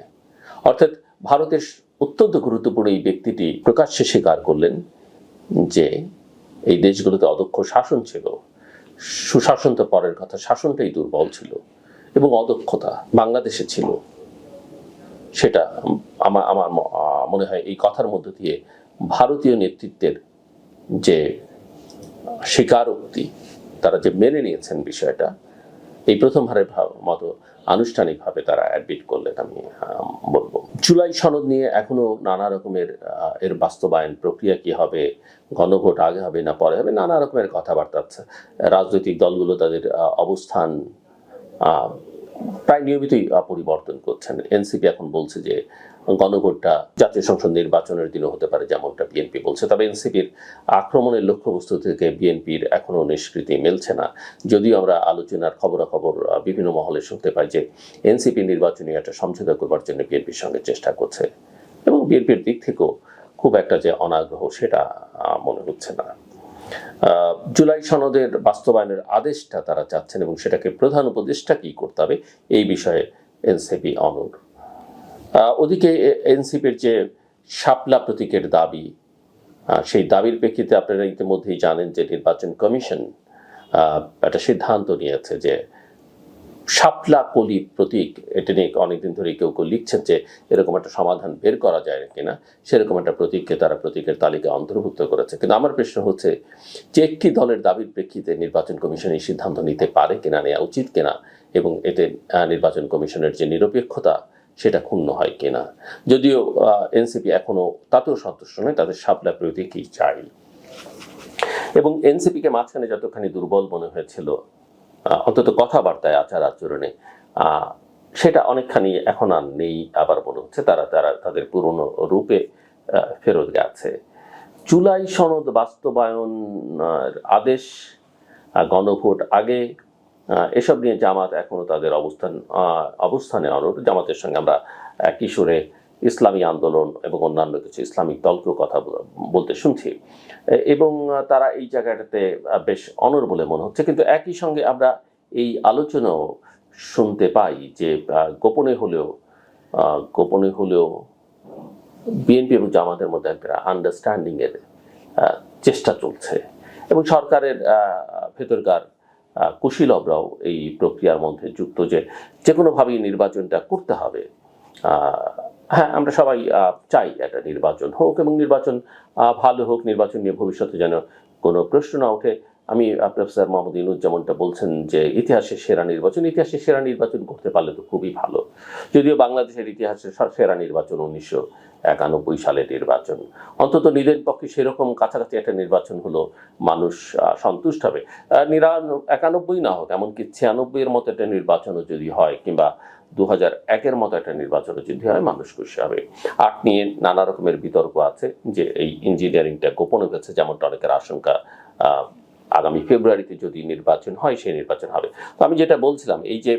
অর্থাৎ ভারতের অত্যন্ত গুরুত্বপূর্ণ এই ব্যক্তিটি প্রকাশ্যে স্বীকার করলেন যে এই দেশগুলোতে অদক্ষ শাসন ছিল। সুশাসন তো পরের কথা, শাসনটাই দুর্বল ছিল এবং অদক্ষতা বাংলাদেশে ছিল। সেটা আমার মনে হয় এই কথার মধ্য দিয়ে ভারতীয় নেতৃত্বের যে স্বীকারোক্তি, তারা যে মেনে নিয়েছেন বিষয়টা, এই প্রথমবারের মতো আনুষ্ঠানিকভাবে তারা অ্যাডমিট করলেন, আমি বলবো। জুলাই সনদ নিয়ে এখনো নানা রকমের এর বাস্তবায়ন প্রক্রিয়া কি হবে, গণভোট আগে হবে না পরে হবে, নানা রকমের কথাবার্তা আছে। রাজনৈতিক দলগুলো তাদের অবস্থান প্রায় নিয়মিতই পরিবর্তন করছেন। এনসিপি এখন বলছে যে গণভোটটা জাতীয় সংসদ নির্বাচনের দিনও হতে পারে, যেমনটা বিএনপি বলছে। তবে এনসিপির আক্রমণের লক্ষ্যবস্তু থেকে বিএনপির এখনো নিষ্কৃতি মিলছে না। যদিও আমরা আলোচনার খবরাখবর বিভিন্ন মহলে শুনতে পাই যে এনসিপি নির্বাচনী একটা সমঝোতা করবার জন্য বিএনপির সঙ্গে চেষ্টা করছে, এবং বিএনপির দিক থেকেও খুব একটা যে অনাগ্রহ সেটা মনে হচ্ছে না। জুলাই সনদের বাস্তবায়নের আদেশটা তারা চাচ্ছেন এবং সেটাকে প্রধান উপদেষ্টা কি করতে হবে এই বিষয়ে এনসিপি অনড়। ওদিকে এনসিপির যে শাপলা প্রতীকের দাবি, সেই দাবির প্রেক্ষিতে আপনারা ইতিমধ্যেই জানেন যে নির্বাচন কমিশন একটা সিদ্ধান্ত নিয়েছে যে শাপলা কলি প্রতীক, এটা নিয়ে অনেকদিন ধরে কেউ কেউ লিখছেন যে এরকম একটা সমাধান বের করা যায় কিনা, সেরকম একটা প্রতীককে তারা প্রতীকের তালিকায় অন্তর্ভুক্ত করেছে। কিন্তু আমার প্রশ্ন হচ্ছে যে একটি দলের দাবির প্রেক্ষিতে নির্বাচন কমিশন এই সিদ্ধান্ত নিতে পারে কিনা, নেওয়া উচিত কিনা, এবং এতে নির্বাচন কমিশনের যে নিরপেক্ষতা সেটা ক্ষুণ্ণ হয় কিনা। যদিও এনসিপি এখনো তাতেও সন্তুষ্ট নয়, তাদের শাপলা প্রতীকই চাই। এবং এনসিপিকে মাঝখানে যতখানি দুর্বল মনে হয়েছিল অন্তত কথাবার্তায়, আচার আচরণে, সেটা অনেকখানি এখন আর নেই আবার মনে হচ্ছে। তারা তাদের পুরনো রূপে ফেরত গেছে। জুলাই সনদ বাস্তবায়ন আদেশ, গণভোট আগে, এসব নিয়ে জামাত এখনো তাদের অবস্থানে অনড়। জামাতের সঙ্গে আমরা একই সুরে ইসলামী আন্দোলন এবং অন্যান্য কিছু ইসলামিক দলকেও কথা বলতে শুনছি, এবং তারা এই জায়গাটাতে বেশ অনড় বলে মনে হচ্ছে। কিন্তু একই সঙ্গে আমরা এই আলোচনাও শুনতে পাই যে গোপনে হলেও বিএনপি এবং জামাতের মধ্যে একটা আন্ডারস্ট্যান্ডিং এর চেষ্টা চলছে, এবং সরকারের ভেতরকার কুশীলবরাও এই প্রক্রিয়ার মধ্যে যুক্ত, যে কোনোভাবেই নির্বাচনটা করতে হবে। হ্যাঁ, আমরা সবাই চাই একটা নির্বাচন হোক এবং নির্বাচন ভালো হোক, নির্বাচন নিয়ে ভবিষ্যতে যেন কোনো প্রশ্ন না ওঠে। আমি প্রফেসর মোহাম্মদ ইউনূস যেমনটা বলছেন যে ইতিহাসের সেরা নির্বাচন করতে পারলে তো খুবই ভালো। যদিও বাংলাদেশের ইতিহাসের সেরা নির্বাচন 1991 সালের নির্বাচন, অন্তত নিজের পক্ষে সেরকম কাছাকাছি একটা নির্বাচন হলো মানুষ সন্তুষ্ট হবে। 91 না হোক, এমনকি 96 এর মতো একটা নির্বাচনও যদি হয়, কিংবা 2001-এর মতো একটা নির্বাচনও যদি হয়, মানুষ খুশি হবে। 8 নিয়ে নানা রকমের বিতর্ক আছে যে এই ইঞ্জিনিয়ারিংটা গোপনে হয়েছে, যেমনটা অনেকের আশঙ্কা। আগামী ফেব্রুয়ারিতে যদি নির্বাচন হয়, সেই নির্বাচন হবে। তো আমি যেটা বলছিলাম, এই যে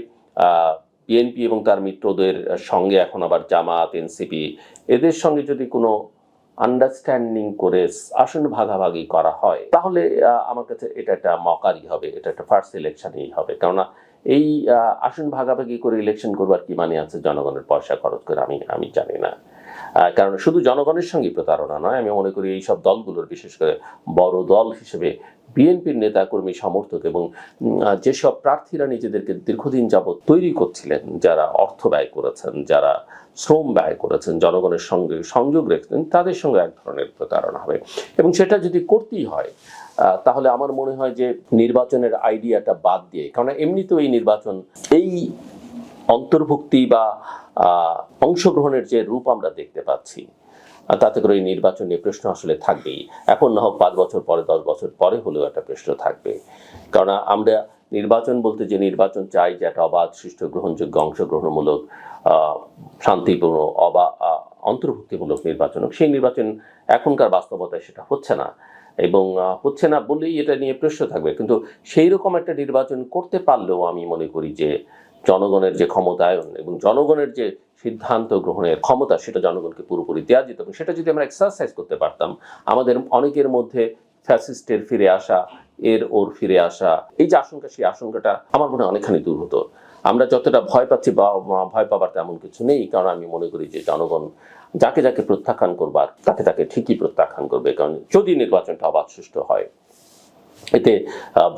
বিএনপি এবং তার মিত্রদের সঙ্গে এখন আবার জামাত, এনসিপি, এদের সঙ্গে যদি কোনো আন্ডারস্ট্যান্ডিং করে আসন ভাগাভাগি করা হয়, তাহলে আমার কাছে এটা একটা মকারই হবে, এটা একটা ফার্স্ট ইলেকশনই হবে। কেননা এই আসন ভাগাভাগি করে ইলেকশন করবার কি মানে আছে জনগণের পয়সা খরচ করে? আমি জানি না। কারণ শুধু জনগণের সঙ্গে প্রতারণা নয়, আমি মনে করি এইসব দলগুলোর, বিশেষ করে বড় দল হিসেবে বিএনপির নেতাকর্মী, সমর্থক এবং যেসব প্রার্থীরা নিজেদেরকে দীর্ঘদিন যাবৎ তৈরি করছিলেন, যারা অর্থ ব্যয় করেছেন, যারা শ্রম ব্যয় করেছেন, জনগণের সঙ্গে সংযোগ রেখেছেন, তাদের সঙ্গে এক ধরনের প্রতারণা হবে। এবং সেটা যদি করতেই হয়, তাহলে আমার মনে হয় যে নির্বাচনের আইডিয়াটা বাদ দিয়ে, কারণ এমনিতেও এই নির্বাচন, এই অন্তর্ভুক্তি বা অংশগ্রহণের যে রূপ আমরা দেখতে পাচ্ছি, তাতে করে এই নির্বাচন নিয়ে প্রশ্ন আসলে থাকবেই। এখন না হোক 5 বছর পরে, 10 বছর পরে হলেও একটা প্রশ্ন থাকবে। কারণ আমরা নির্বাচন বলতে যে নির্বাচন চাই, যে একটা অবাধ, সুষ্ঠু, গ্রহণযোগ্য, অংশগ্রহণমূলক, শান্তিপূর্ণ, অন্তর্ভুক্তিমূলক নির্বাচন, সেই নির্বাচন এখনকার বাস্তবতায় সেটা হচ্ছে না, এবং হচ্ছে না বলেই এটা নিয়ে প্রশ্ন থাকবে। কিন্তু সেই রকম একটা নির্বাচন করতে পারলেও আমি মনে করি যে জনগণের যে ক্ষমতায়ন এবং জনগণের যে সিদ্ধান্ত গ্রহণের ক্ষমতা, সেটা জনগণকে পুরোপুরি দেওয়া যেত। এবং সেটা যদি আমরা এক্সারসাইজ করতে পারতাম, আমাদের অনেকের মধ্যে ফ্যাসিস্টের ফিরে আসা, ওর ফিরে আসা, এই যে আশঙ্কা, সেই আশঙ্কাটা আমার মনে হয় অনেকখানি দূর হতো। আমরা যতটা ভয় পাচ্ছি, বা ভয় পাবার তেমন কিছু নেই, কারণ আমি মনে করি যে জনগণ যাকে যাকে প্রত্যাখ্যান করবার, তাকে ঠিকই প্রত্যাখ্যান করবে। কারণ যদি নির্বাচনটা অবাধ, সুষ্ঠু হয়, এতে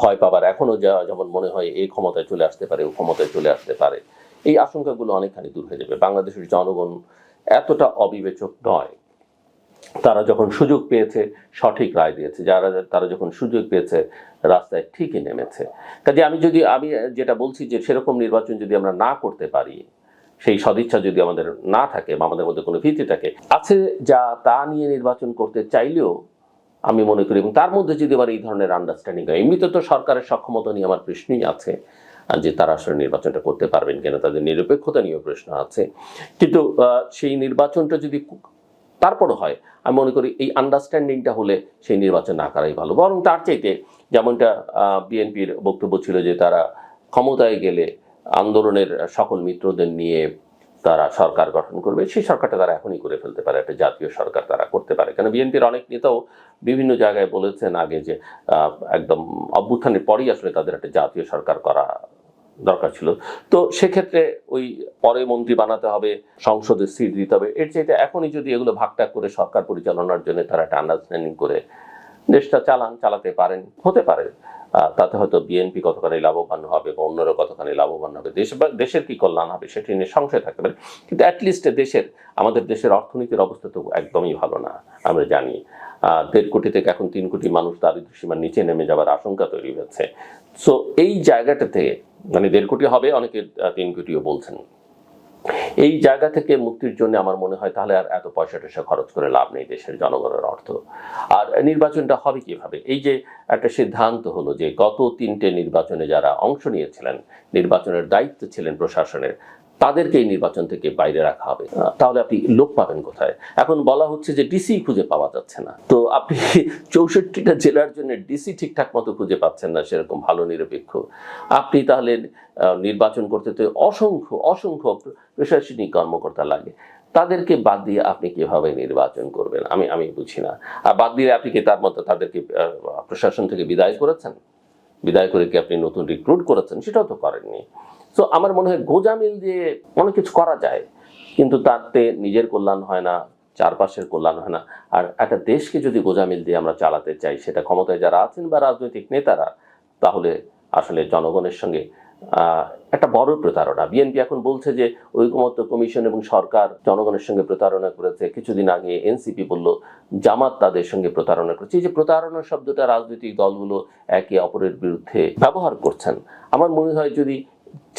ভয় পাবার, এখনো যেমন মনে হয় এই ক্ষমতায় চলে আসতে পারে, ও ক্ষমতায় চলে আসতে পারে, এই আশঙ্কাগুলো অনেকখানি দূর হয়ে যাবে। বাংলাদেশের জনগণ এতটা অবিবেচক নয়। তারা যখন সুযোগ পেয়েছে সঠিক রায় দিয়েছে, তারা যখন সুযোগ পেয়েছে রাস্তায় ঠিকই নেমেছে। কাজে আমি যেটা বলছি যে সেরকম নির্বাচন যদি আমরা না করতে পারি, সেই সদিচ্ছা যদি আমাদের না থাকে, বা আমাদের মধ্যে কোনো ভীতি থাকে, আছে যা তা নিয়ে নির্বাচন করতে চাইলেও আমি মনে করি, এবং তার মধ্যে যদি আবার এই ধরনের আন্ডারস্ট্যান্ডিং হয়, এমনিতে তো সরকারের সক্ষমতা নিয়ে আমার প্রশ্নই আছে যে তারা আসলে নির্বাচনটা করতে পারবেন কিনা, তাদের নিরপেক্ষতা নিয়েও প্রশ্ন আছে। কিন্তু সেই নির্বাচনটা যদি তারপরও হয়, আমি মনে করি এই আন্ডারস্ট্যান্ডিংটা হলে সেই নির্বাচন না করাই ভালো। বরং তার চাইতে, যেমনটা বিএনপির বক্তব্য ছিল যে তারা ক্ষমতায় গেলে আন্দোলনের সকল মিত্রদের নিয়ে তারা সরকার গঠন করবে, সেই সরকারটা তারা এখনই করে ফেলতে পারে, একটা জাতীয় সরকার তারা করতে পারে। কারণ বিএনপির অনেক নেতাও বিভিন্ন জায়গায় বলেছেন আগে যে একদম অভ্যুত্থানের পরই আসলে তাদের একটা জাতীয় সরকার করা দরকার ছিল। তো সেক্ষেত্রে ওই পরে মন্ত্রী বানাতে হবে, সংসদে সিট দিতে হবে, এর চাইতে এখনই যদি এগুলো ভাগটাগ করে সরকার পরিচালনার জন্য তারা একটা আন্ডারস্ট্যান্ডিং করে দেশটা চালাতে পারেন, হতে পারে। তাতে হয়তো বিএনপি কতখানি লাভবান হবে বা অন্যরা কতখানি লাভবান হবে, দেশের কি কল্যাণ হবে সেটি নিয়ে সংশয় থাকতে পারে। কিন্তু অ্যাটলিস্ট আমাদের দেশের অর্থনীতির অবস্থা তো একদমই ভালো না, আমরা জানি। 1.5 কোটি থেকে এখন 3 কোটি মানুষ দারিদ্র্য সীমার নিচে নেমে যাওয়ার আশঙ্কা তৈরি হয়েছে। সো এই জায়গাটা থেকে, মানে 1.5 কোটি হবে, অনেকে 3 কোটিও বলছেন, এই জায়গা থেকে মুক্তির জন্য আমার মনে হয় তাহলে আর এত পয়সা টয়সা খরচ করে লাভ নেই দেশের জনগণের অর্থ। আর নির্বাচনটা হবে কিভাবে? এই যে একটা সিদ্ধান্ত হলো যে গত 3টে নির্বাচনে যারা অংশ নিয়েছিলেন, নির্বাচনের দায়িত্ব ছিলেন প্রশাসনের, তাদেরকে এই নির্বাচন থেকে বাইরে রাখা হবে। তাহলে আপনি লোক পাবেন কোথায়? এখন বলা হচ্ছে যে ডিসি খুঁজে পাওয়া যাচ্ছে না। তো আপনি 64টা জেলার জন্য ডিসি ঠিকঠাক মতো খুঁজে পাচ্ছেন না, সেরকম ভালো নিরপেক্ষ। আপনি তাহলে নির্বাচন করতে তো অসংখ্য প্রশাসনিক কর্মকর্তা লাগে, তাদেরকে বাদ দিয়ে আপনি কিভাবে নির্বাচন করবেন? আমি বুঝি না। আর বাদ দিয়ে আপনি কি তার মতো তাদেরকে প্রশাসন থেকে বিদায় করেছেন? বিদায় করে কি আপনি নতুন রিক্রুট করেছেন? সেটাও তো করেননি। তো আমার মনে হয় গোঁজামিল দিয়ে অনেক কিছু করা যায়, কিন্তু তাতে নিজের কল্যাণ হয় না, চারপাশের কল্যাণ হয় না। আর একটা দেশকে যদি গোঁজামিল দিয়ে আমরা চালাতে চাই, সেটা ক্ষমতায় যারা আছেন বা রাজনৈতিক নেতারা, তাহলে আসলে জনগণের সঙ্গে একটা বড় প্রতারণা। বিএনপি এখন বলছে যে ঐকমত্য কমিশন এবং সরকার জনগণের সঙ্গে প্রতারণা করেছে। কিছুদিন আগে এনসিপি বলল জামাত তাদের সঙ্গে প্রতারণা করেছে। এই যে প্রতারণা শব্দটা রাজনৈতিক দলগুলো একে অপরের বিরুদ্ধে ব্যবহার করছেন, আমার মনে হয় যদি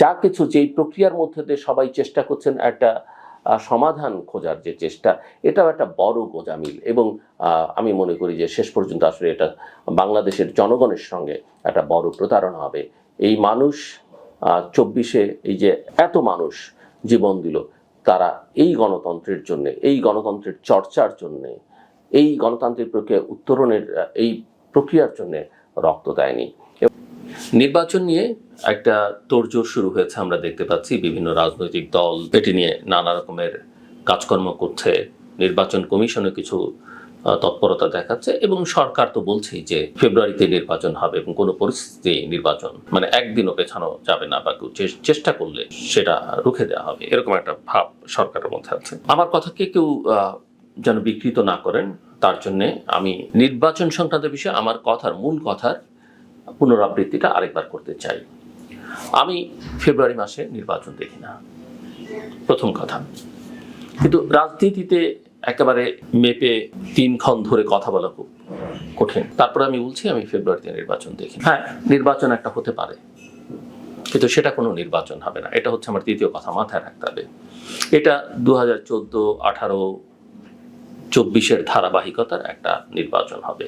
যা কিছু যেই প্রক্রিয়ার মধ্যে দিয়ে সবাই চেষ্টা করছেন একটা সমাধান খোঁজার যে চেষ্টা, এটাও একটা বড় গোঁজামিল। এবং আমি মনে করি যে শেষ পর্যন্ত আসলে এটা বাংলাদেশের জনগণের সঙ্গে একটা বড় প্রতারণা হবে। এই মানুষ 24-এ এই যে এত মানুষ জীবন দিল, তারা এই গণতন্ত্রের জন্যে, এই গণতন্ত্রের চর্চার জন্যে, এই গণতান্ত্রিক প্রক্রিয়া উত্তরণের এই প্রক্রিয়ার জন্যে রক্ত দেয়নি। নির্বাচন নিয়ে একটা তোড়জোড় শুরু হয়েছে, আমরা দেখতে পাচ্ছি বিভিন্ন রাজনৈতিক দল এটি নিয়ে নানা রকমের কাজকর্ম করছে। নির্বাচন কমিশনে কিছু তৎপরতা দেখাচ্ছে এবং সরকার তো বলছেই যে ফেব্রুয়ারিতে নির্বাচন হবে এবং কোনো পরিস্থিতি নির্বাচন মানে একদিনও পেছানো যাবে না, বা চেষ্টা করলে সেটা রুখে দেওয়া হবে, এরকম একটা ভাব সরকারের মধ্যে আছে। আমার কথাকে কেউ যেন বিকৃত না করেন, তার জন্যে আমি নির্বাচন সংক্রান্ত বিষয়ে আমার মূল কথার পুনরাবৃত্তিটা আরেকবার করতে চাই। আমি ফেব্রুয়ারি মাসে নির্বাচন দেখি না, প্রথম কথা। কিন্তু রাজনীতিতে একেবারে মেপে 3 ক্ষণ ধরে কথা বলা খুব কঠিন। তারপরে আমি বলছি আমি ফেব্রুয়ারিতে নির্বাচন দেখি। হ্যাঁ, নির্বাচন একটা হতে পারে, কিন্তু সেটা কোনো নির্বাচন হবে না। এটা হচ্ছে আমার দ্বিতীয় কথা, মাথায় রাখতে হবে। এটা 2014, 18, 24-এর ধারাবাহিকতার একটা নির্বাচন হবে,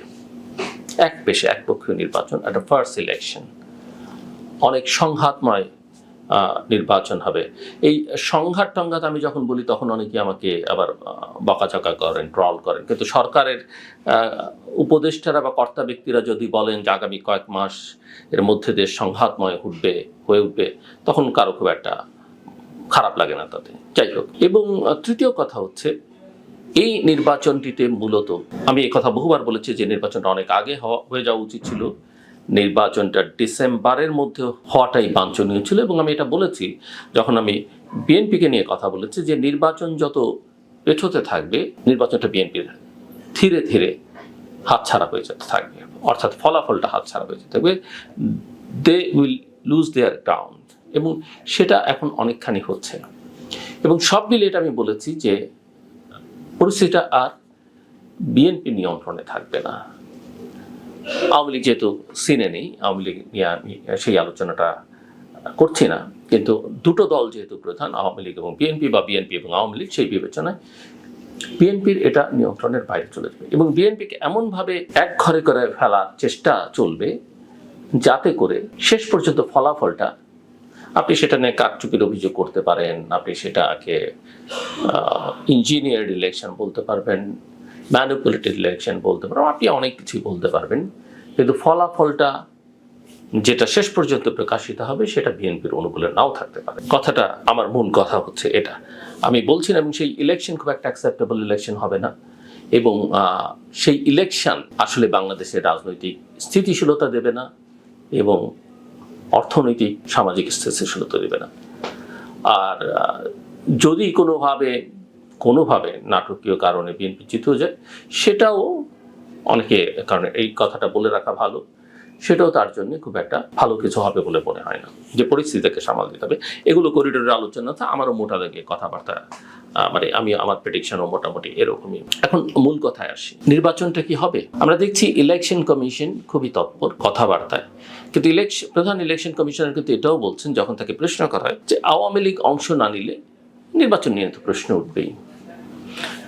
একপক্ষীয় নির্বাচন, একটা ফার্স্ট ইলেকশন, অনেক সংঘাতময় নির্বাচন হবে। এই সংঘাত টংঘাত আমি যখন বলি তখন অনেকে আমাকে আবার বকাঝকা করেন, ট্রল করেন। কিন্তু সরকারের উপদেষ্টারা বা কর্তা ব্যক্তিরা যদি বলেন যে আগামী কয়েক মাস এর মধ্যে দেশ সংঘাতময় হয়ে উঠবে, তখন কারো খুব একটা খারাপ লাগে না তাতে। যাই হোক, এবং তৃতীয় কথা হচ্ছে এই নির্বাচনটিতে মূলত আমি এই কথা বহুবার বলেছি যে নির্বাচনটা অনেক আগে হয়ে যাওয়া উচিত ছিল। নির্বাচনটা ডিসেম্বরের মধ্যে হওয়াটাই বাঞ্ছনীয় ছিল। এবং আমি এটা বলেছি যখন আমি বিএনপিকে নিয়ে কথা বলেছি যে নির্বাচন যত পেছোতে থাকবে, নির্বাচনটা বিএনপির ধীরে ধীরে হাতছাড়া হয়ে যেতে থাকবে, অর্থাৎ ফলাফলটা হাতছাড়া হয়ে যেতে থাকবে। They will lose their ground, এবং সেটা এখন অনেকখানি হচ্ছে। এবং সব মিলে এটা আমি বলেছি যে পরিস্থিতিটা আর বিএনপি নিয়ন্ত্রণে থাকবে না। আওয়ামী লীগ যেহেতু সিনে নেই, আওয়ামী লীগ নিয়ে আমি সেই আলোচনাটা করছি না, কিন্তু দুটো দল যেহেতু প্রধান, আওয়ামী লীগ এবং বিএনপি, বা বিএনপি এবং আওয়ামী লীগ, সেই বিবেচনায় বিএনপির এটা নিয়ন্ত্রণের বাইরে চলে যাবে। এবং বিএনপিকে এমনভাবে এক ঘরে করে ফেলার চেষ্টা চলবে যাতে করে শেষ পর্যন্ত ফলাফলটা, আপনি সেটা নিয়ে কারচুপির অভিযোগ করতে পারেন, আপনি সেটাকে ইঞ্জিনিয়ার্ড ইলেকশন বলতে পারবেন, ম্যানিপুলেটেড ইলেকশন বলতে পারবেন, আপনি অনেক কিছুই বলতে পারবেন, কিন্তু ফলাফলটা যেটা শেষ পর্যন্ত প্রকাশিত হবে সেটা বিএনপির অনুকূলে নাও থাকতে পারে। কথাটা, আমার মূল কথা হচ্ছে এটা। আমি বলছি না, এবং সেই ইলেকশন খুব একটা অ্যাকসেপ্টেবল ইলেকশন হবে না, এবং সেই ইলেকশন আসলে বাংলাদেশের রাজনৈতিক স্থিতিশীলতা দেবে না এবং অর্থনৈতিক সামাজিক স্থিতিশীলতা দেবে না। আর যদি কোনোভাবে নাটকীয় কারণে বিএনপি জিতেও যায়, সেটাও অনেকে, কারণ এই কথাটা বলে রাখা ভালো, সেটাও তার জন্য খুব একটা ভালো কিছু হবে বলে মনে হয় না। যে পরিস্থিতিকে সামাল দিতে হবে, এগুলো করিডোরের আলোচনা তো আমারও মোটা দাগে কথাবার্তা, মানে আমার প্রেডিকশনও মোটামুটি এরকমই। এখন মূল কথায় আসি, নির্বাচনটা কি হবে? আমরা দেখছি ইলেকশন কমিশন খুবই তৎপর কথাবার্তায়, কিন্তু প্রধান ইলেকশন কমিশনার কিন্তু এটাও বলছেন, যখন তাকে প্রশ্ন করা হয় যে আওয়ামী লীগ অংশ না নিলে নির্বাচন নিয়ে তো প্রশ্ন উঠবেই।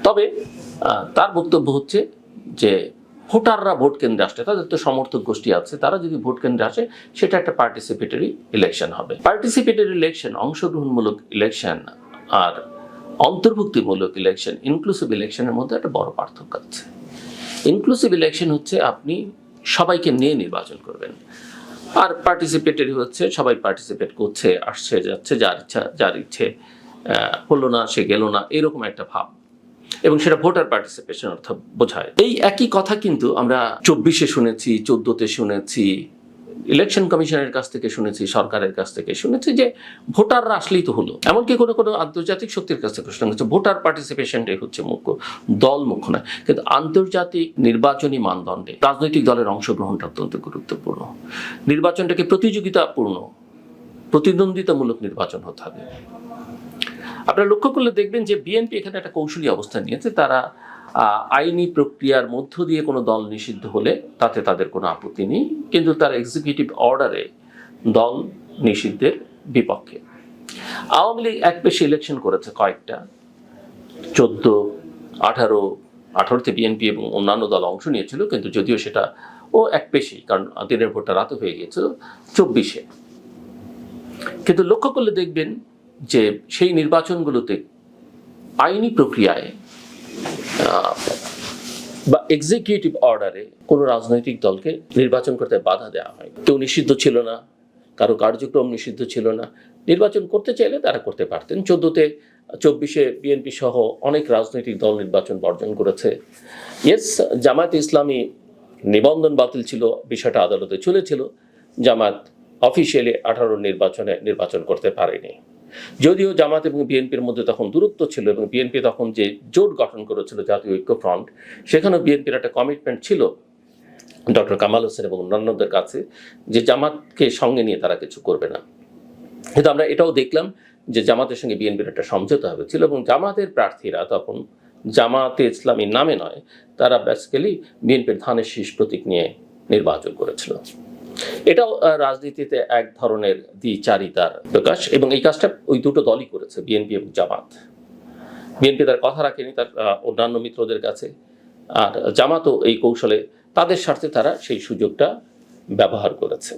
তবে তার বক্তব্য হচ্ছে যে ভোটাররা ভোট কেন্দ্রে আসছে, তাদের তো সমর্থক গোষ্ঠী আছে, তারা যদি ভোট কেন্দ্রে আসে সেটা একটা পার্টিসিপেটরি ইলেকশন হবে। পার্টিসিপেটরি ইলেকশন, অংশগ্রহণমূলক ইলেকশন আর অন্তর্ভুক্তিমূলক ইলেকশন, ইনক্লুসিভ ইলেকশনের মধ্যে একটা বড় পার্থক্য আছে। ইনক্লুসিভ ইলেকশন হচ্ছে আপনি সবাইকে নিয়ে নির্বাচন করবেন, আর পার্টিসিপেটরি হচ্ছে সবাই পার্টিসিপেট করছে, আসছে যাচ্ছে, যার ইচ্ছে হলো না সে গেল না, এরকম একটা ভাব, এবং সেটা ভোটার পার্টিসিপেশন অর্থ বোঝায়। এই একই কথা কিন্তু আমরা 24-এ শুনেছি, 14-তে শুনেছি, ইলেকশন কমিশনের কাছ থেকে শুনেছি, সরকারের কাছ থেকে শুনেছি যে ভোটাররা আসলেই তো হলো। এমনকি কোনো কোনো আন্তর্জাতিক শক্তির কাছ থেকে শোনা গেছে ভোটার পার্টিসিপেশনটাই হচ্ছে মুখ্য, দল মুখ্য নয়। কিন্তু আন্তর্জাতিক নির্বাচনী মানদণ্ডে রাজনৈতিক দলের অংশগ্রহণটা অত্যন্ত গুরুত্বপূর্ণ। নির্বাচনটাকে প্রতিযোগিতাপূর্ণ, প্রতিদ্বন্দ্বিতামূলক নির্বাচন হতে হবে। আপনারা লক্ষ্য করলে দেখবেন যে বিএনপি এখানে একটা কৌশলী অবস্থান নিয়েছে। তারা আইনি প্রক্রিয়ার মধ্য দিয়ে কোনো দল নিষিদ্ধ হলে তাতে তাদের কোনো আপত্তি নেই, কিন্তু তারা এক্সিকিউটিভ অর্ডারে দল নিষিদ্ধের বিপক্ষে। আওয়ামী লীগ এক পেশে ইলেকশন করেছে কয়েকটা, 14, 18তে বিএনপি এবং অন্যান্য দল অংশ নিয়েছিল, কিন্তু যদিও সেটা এক পেশেই, কারণ দিনের ভোটটা রাতে হয়ে গিয়েছিল 24-এ। কিন্তু লক্ষ্য করলে দেখবেন যে সেই নির্বাচনগুলোতে আইনি প্রক্রিয়ায় বা এক্সিকিউটিভ অর্ডারে কোনো রাজনৈতিক দলকে নির্বাচন করতে বাধা দেওয়া হয়। কেউ নিষিদ্ধ ছিল না, কারো কার্যক্রম নিষিদ্ধ ছিল না, নির্বাচন করতে চাইলে তারা করতে পারতেন। 14-তে 24-এ বিএনপি সহ অনেক রাজনৈতিক দল নির্বাচন বর্জন করেছে। জামায়াতে ইসলামী নিবন্ধন বাতিল ছিল, বিষয়টা আদালতে চলেছিল, জামাত অফিসিয়ালি 18 নির্বাচন করতে পারেনি। যদিও জামাত এবং বিএনপির মধ্যে তখন দূরত্ব ছিল, এবং বিএনপি তখন যে জোট গঠন করেছিল জাতীয় ঐক্য ফ্রন্ট, সেখানেও বিএনপির একটা কমিটমেন্ট ছিল ডক্টর কামাল হোসেন এবং অন্যান্যদের কাছে যে জামাতকে সঙ্গে নিয়ে তারা কিছু করবে না। কিন্তু আমরা এটাও দেখলাম যে জামাতের সঙ্গে বিএনপির একটা সমঝোতা হয়েছিল, এবং জামাতের প্রার্থীরা তখন জামাতে ইসলামীর নামে নয়, তারা বেসিক্যালি বিএনপির ধানের শীষ প্রতীক নিয়ে নির্বাচন করেছিল। এটাও রাজনীতিতে এক ধরনের দ্বিচারিতার প্রকাশ, এবং এই কাজটা ওই দুটো দলই করেছে, বিএনপি এবং জামাত। বিএনপি তার কথা রাখেনি তার অন্যান্য মিত্রদের কাছে, আর জামাতও এই কৌশলে তাদের স্বার্থে তারা সেই সুযোগটা ব্যবহার করেছে।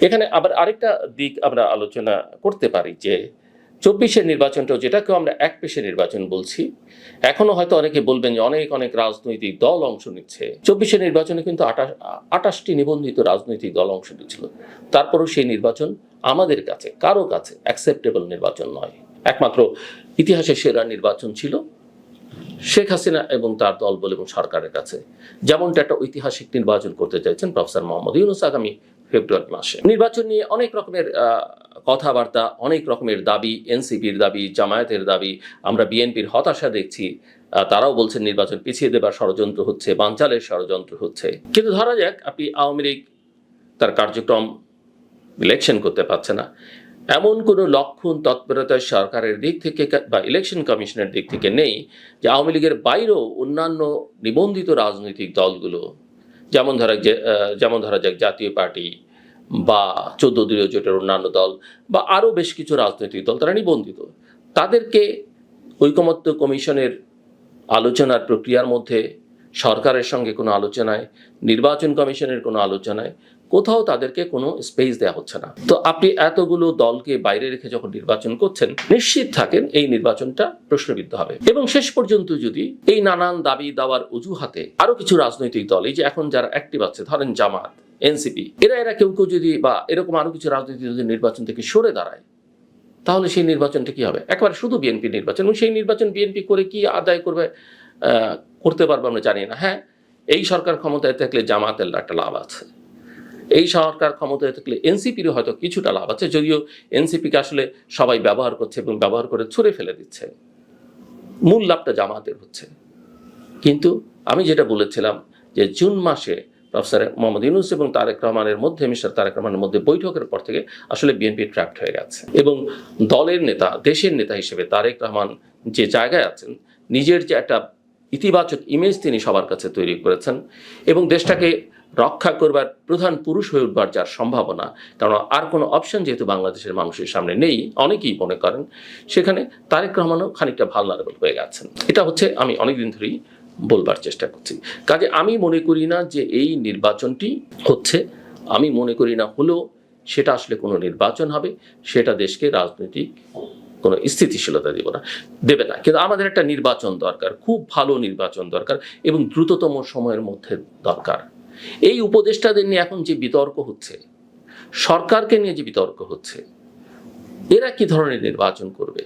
এখানে আবার আরেকটা দিক আমরা আলোচনা করতে পারি যে 24-এর নির্বাচনটাও, যেটাকেও আমরা এক পেশে নির্বাচন বলছি, এখনো হয়তো অনেকে বলবেন যে অনেক রাজনৈতিক দল অংশ নিচ্ছে। 24-এর নির্বাচনে কিন্তু 28টি নিবন্ধিত রাজনৈতিক দল অংশ নিচ্ছিল। তারপরও সেই নির্বাচন আমাদের কাছে, কারো কাছে অ্যাকসেপ্টেবল নির্বাচন নয়। একমাত্র ইতিহাসের সেরা নির্বাচন ছিল শেখ হাসিনা এবং তার দলবল এবং সরকারের কাছে, যেমনটা একটা ঐতিহাসিক নির্বাচন করতে চাইছেন প্রফেসর মোহাম্মদ ইউনূস আগামী ফেব্রুয়ারি মাসে। নির্বাচন নিয়ে অনেক রকমের কথাবার্তা, অনেক রকমের দাবি, এনসিপির দাবি, জামায়াতের দাবি, আমরা বিএনপির হতাশা দেখছি, তারাও বলছেন নির্বাচন পিছিয়ে দেবার ষড়যন্ত্র হচ্ছে, বানচালের ষড়যন্ত্র হচ্ছে। কিন্তু ধরা যাক আপনি আওয়ামী লীগ তার কার্যক্রম ইলেকশন করতে পারছে না, এমন কোনো লক্ষণ তৎপরতা সরকারের দিক থেকে বা ইলেকশন কমিশনের দিক থেকে নেই যে আওয়ামী লীগের বাইরেও অন্যান্য নিবন্ধিত রাজনৈতিক দলগুলো, যেমন ধরা যাক জাতীয় পার্টি বা 14 দলীয় জোটের অন্যান্য দল বা আরও বেশ কিছু রাজনৈতিক দল, তারা নিবন্ধিত, তাদেরকে ঐকমত্য কমিশনের আলোচনার প্রক্রিয়ার মধ্যে, সরকারের সঙ্গে কোনো আলোচনায়, নির্বাচন কমিশনের কোনো আলোচনায় কোথাও তাদেরকে কোনো স্পেস দেওয়া হচ্ছে না। তো আপনি এতগুলো দলকে বাইরে রেখে যখন নির্বাচন করছেন, নিশ্চিত থাকেন এই নির্বাচনটা প্রশ্নবিদ্ধ হবে। এবং শেষ পর্যন্ত যদি এই নানান দাবি দাওয়ার অজুহাতে আরো কিছু রাজনৈতিক দল, এই যে এখন যারা অ্যাক্টিভ আছে, ধরেন জামাত, এনসিপি, এরা কেউ যদি বা এরকম আরো কিছু রাজনৈতিক দল নির্বাচন থেকে সরে দাঁড়ায়, তাহলে সেই নির্বাচনটা কি হবে? একেবারে শুধু বিএনপি নির্বাচন, এবং সেই নির্বাচন বিএনপি করে কি আদায় করবে, করতে পারবে আমরা জানি না। হ্যাঁ, এই সরকার ক্ষমতায় থাকলে জামাতের একটা লাভ আছে, এই সরকার ক্ষমতায় থাকলে এনসিপির হয়তো কিছুটা লাভ আছে, যদিও এনসিপিকে আসলে সবাই ব্যবহার করছে এবং ব্যবহার করে ছুঁড়ে ফেলে দিচ্ছে, মূল লাভটা জামাতের হচ্ছে। কিন্তু আমি যেটা বলেছিলাম যে জুন মাসে প্রফেসর মোহাম্মদ ইউনূস এবং তারেক রহমানের মধ্যে, মিস্টার তারেক রহমানের মধ্যে বৈঠকের পর থেকে আসলে বিএনপি ট্র্যাপড হয়ে গেছে, এবং দলের নেতা, দেশের নেতা হিসেবে তারেক রহমান যে জায়গায় আছেন, নিজের যে একটা ইতিবাচক ইমেজ তিনি সবার কাছে তৈরি করেছেন, এবং দেশটাকে রক্ষা করবার প্রধান পুরুষ হয়ে উঠবার যার সম্ভাবনা, কারণ আর কোনো অপশন যেহেতু বাংলাদেশের মানুষের সামনে নেই, অনেকেই মনে করেন, সেখানে তারেক রহমানও খানিকটা ভালনারেবল হয়ে গেছেন। এটা হচ্ছে আমি অনেকদিন ধরেই বলবার চেষ্টা করছি। কাজে আমি মনে করি না যে এই নির্বাচনটি হচ্ছে, আমি মনে করি না হলেও সেটা আসলে কোনো নির্বাচন হবে, সেটা দেশকে রাজনৈতিক কোনো স্থিতিশীলতা দেবে না। কিন্তু আমাদের একটা নির্বাচন দরকার, খুব ভালো নির্বাচন দরকার, এবং দ্রুততম সময়ের মধ্যে দরকার। এই উপদেষ্টাদের নিয়ে এখন যে বিতর্ক হচ্ছে, সরকারকে নিয়ে যে বিতর্ক হচ্ছে, এরা কি ধরনের নির্বাচন করবে?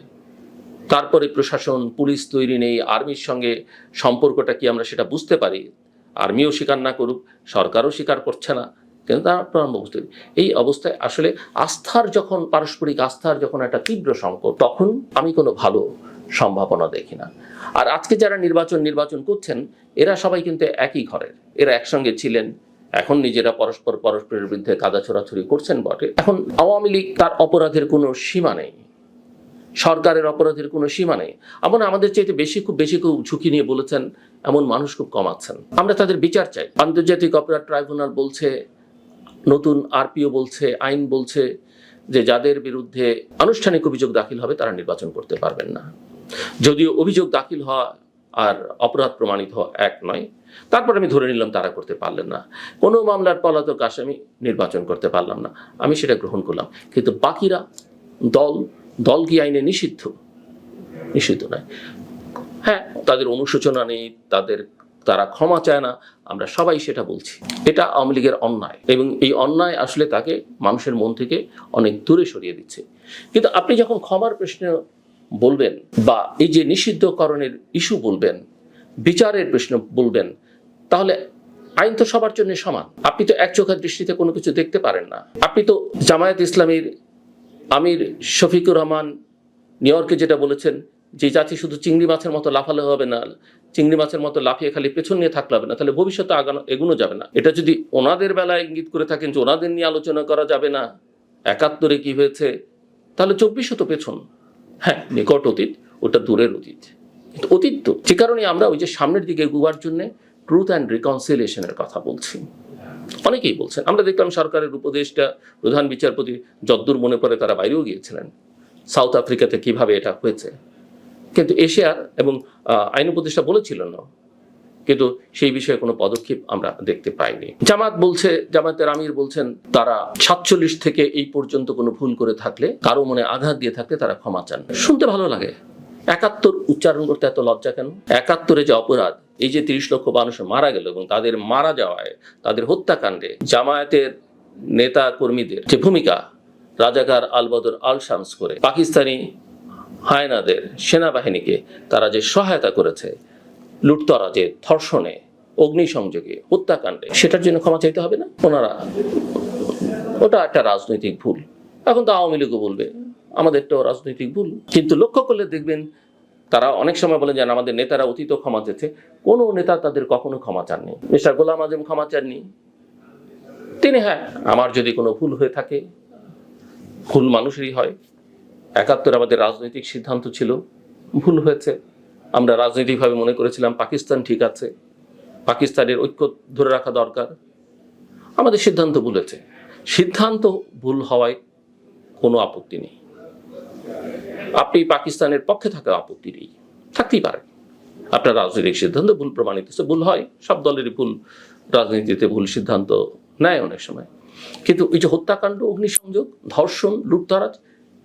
তারপরে প্রশাসন, পুলিশ তৈরি নেই, আর্মির সঙ্গে সম্পর্কটা কি আমরা সেটা বুঝতে পারি, আর্মিও স্বীকার না করুক, সরকারও স্বীকার করছে না, কিন্তু তারা বুঝতে পারি। এই অবস্থায় আসলে আস্থার যখন, পারস্পরিক আস্থার যখন একটা তীব্র সংকট, তখন আমি কোনো ভালো সম্ভাবনা দেখি না। আর আজকে যারা নির্বাচন করছেন, এরা সবাই কিন্তু একই ঘরের, এরা একসঙ্গে ছিলেন, এখন নিজেরা পরস্পরের বিরুদ্ধে কাদা ছোড়াছুড়ি করছেন বটে। এখন আওয়ামী লীগ, তার অপরাধের কোনো সীমা নেই, সরকারের অপরাধের কোনো সীমা নেই। এমন আমাদের চাইতে খুব বেশি ঝুঁকি নিয়ে বলেছেন এমন মানুষ খুব কম আছেন। আমরা তাদের বিচার চাই। আন্তর্জাতিক অপরাধ ট্রাইব্যুনাল বলছে, নতুন আরপিও বলছে, আইন বলছে যে যাদের বিরুদ্ধে আনুষ্ঠানিক অভিযোগ দাখিল হবে তারা নির্বাচন করতে পারবেন না। যদিও অভিযোগ দাখিল হওয়া আর অপরাধ প্রমাণিত হওয়া এক নয়, তারপর আমি ধরে নিলাম তারা করতে পারলেন না। কোনো মামলার পলাতক আসামি নির্বাচন করতে পারলাম না, আমি সেটা গ্রহণ করলাম। কিন্তু বাকিরা দল কি আইনে নিষিদ্ধ নয়। হ্যাঁ, তাদের অনুশোচনা নেই, তারা ক্ষমা চায় না, আমরা সবাই সেটা বলছি। এটা আওয়ামী লীগের অন্যায়, এবং এই অন্যায় আসলে তাকে মানুষের মন থেকে অনেক দূরে সরিয়ে দিচ্ছে। কিন্তু আপনি যখন ক্ষমার প্রশ্ন বলবেন, বা এই যে নিষিদ্ধকরণের ইস্যু বলবেন, বিচারের প্রশ্ন বলবেন, তাহলে আইন তো সবার জন্য সমান। আপনি তো এক চোখের দৃষ্টিতে কোনো কিছু দেখতে পারেন না। আপনি তো জামায়াত ইসলামীর আমির শফিকুর রহমান নিউ ইয়র্কে যেটা বলেছেন, যে জাতি শুধু চিংড়ি মাছের মতো লাফালে হবে না, চিংড়ি মাছের মতো লাফিয়ে খালি পেছন নিয়ে থাকলে হবে না, তাহলে ভবিষ্যতে এগুনো যাবে না। এটা যদি ওনাদের বেলায় ইঙ্গিত করে থাকেন যে ওনাদের নিয়ে আলোচনা করা যাবে না, ৭১ কি হয়েছে, তাহলে ২৪ তো পেছন। হ্যাঁ, নিকট অতীত, ওটা দূরের অতীত, কিন্তু অতীত তো। যে কারণে আমরা ওই যে সামনের দিকে এগোবার জন্য ট্রুথ অ্যান্ড রিকনসিলিয়েশনের কথা বলছি। অনেকেই বলছেন, আমরা দেখলাম সরকারের উপদেষ্টা, প্রধান বিচারপতি যদ্দূর মনে পড়ে তারা বাইরেও গিয়েছিলেন, সাউথ আফ্রিকাতে কিভাবে এটা হয়েছে। কিন্তু এশিয়ার এবং আইন উপদেষ্টা বলেছিলেন না, কিন্তু সেই বিষয়ে কোনো পদক্ষেপ আমরা দেখতে পাইনি। জামায়াতের আমির বলছেন তারা ৪৭ থেকে এই পর্যন্ত কোনো ভুল করে থাকলে, কারো মনে আঘাত দিয়ে থাকলে তারা ক্ষমা চান। শুনতে ভালো লাগে। ৭১ উচ্চারণ করতে এত লজ্জা কেন? ৭১ যে অপরাধ, এই যে ৩০ লক্ষ মানুষ মারা গেল, এবং তাদের মারা যাওয়ায়, তাদের হত্যাকাণ্ডে জামায়াতের নেতা কর্মীদের যে ভূমিকা, রাজাকার আলবদর আল শামস করে পাকিস্তানি হায়নাদের সেনাবাহিনীকে তারা যে সহায়তা করেছে লুটতরাজে, ধর্ষণে, অগ্নিসংযোগে, হত্যাকাণ্ডে, সেটার জন্য ক্ষমা চাইতে হবে না? ওটা একটা রাজনৈতিক ভুল। এখন তো আওয়ামী লীগও বলবে আমাদেরটাও রাজনৈতিক ভুল। কিন্তু লক্ষ্য করলে দেখবেন, তারা অনেক সময় বলে যান আমাদের নেতারা অতীত ক্ষমা চেয়েছে। কোনো নেতা তাদের কখনো ক্ষমা চাননি। মিস্টার গোলাম আজম ক্ষমা চাননি। তিনি, হ্যাঁ, আমার যদি কোনো ভুল হয়ে থাকে, ভুল মানুষেরই হয়। ৭১ আমাদের রাজনৈতিক সিদ্ধান্ত ছিল, ভুল হয়েছে। আমরা রাজনৈতিকভাবে মনে করেছিলাম পাকিস্তান ঠিক আছে, পাকিস্তানের ঐক্য ধরে রাখা দরকার। আমাদের সিদ্ধান্ত ভুল হয়েছে। সিদ্ধান্ত ভুল হওয়ায় কোনো আপত্তি নেই। আপনি পাকিস্তানের পক্ষে থাকা আপত্তি নেই, থাকতেই পারে। আপনার রাজনৈতিক সিদ্ধান্ত ভুল প্রমাণিত হচ্ছে, ভুল হয়, সব দলেরই ভুল, রাজনীতিতে ভুল সিদ্ধান্ত নেয় অনেক সময়। কিন্তু এই যে হত্যাকাণ্ড, অগ্নিসংযোগ, ধর্ষণ, লুটতরাজ,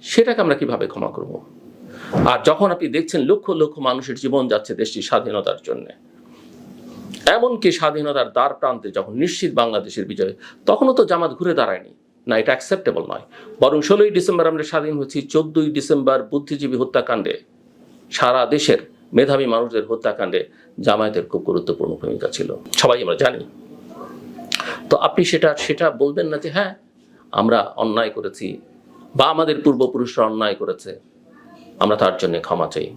সেটাকে আমরা কিভাবে ক্ষমা করব? আর যখন আপনি দেখছেন লক্ষ লক্ষ মানুষের জীবন যাচ্ছে দেশটির স্বাধীনতার জন্য, এমনকি স্বাধীনতার দ্বার প্রান্তে যখন নিশ্চিত বাংলাদেশের বিজয়, তখনও তো জামাত ঘুরে দাঁড়ায়নি। না, এটা অ্যাকসেপ্টেবল নয়। বরং 16ই ডিসেম্বর আমরা স্বাধীন হয়েছি, 14ই ডিসেম্বর বুদ্ধিজীবী হত্যাকাণ্ডে, সারা দেশের মেধাবী মানুষদের হত্যাকাণ্ডে জামায়াতের খুব গুরুত্বপূর্ণ ভূমিকা ছিল, সবাই আমরা জানি। তো আপনি সেটা বলবেন না যে হ্যাঁ আমরা অন্যায় করেছি বা আমাদের পূর্বপুরুষরা অন্যায় করেছে, আমরা তার জন্য ক্ষমা চাই।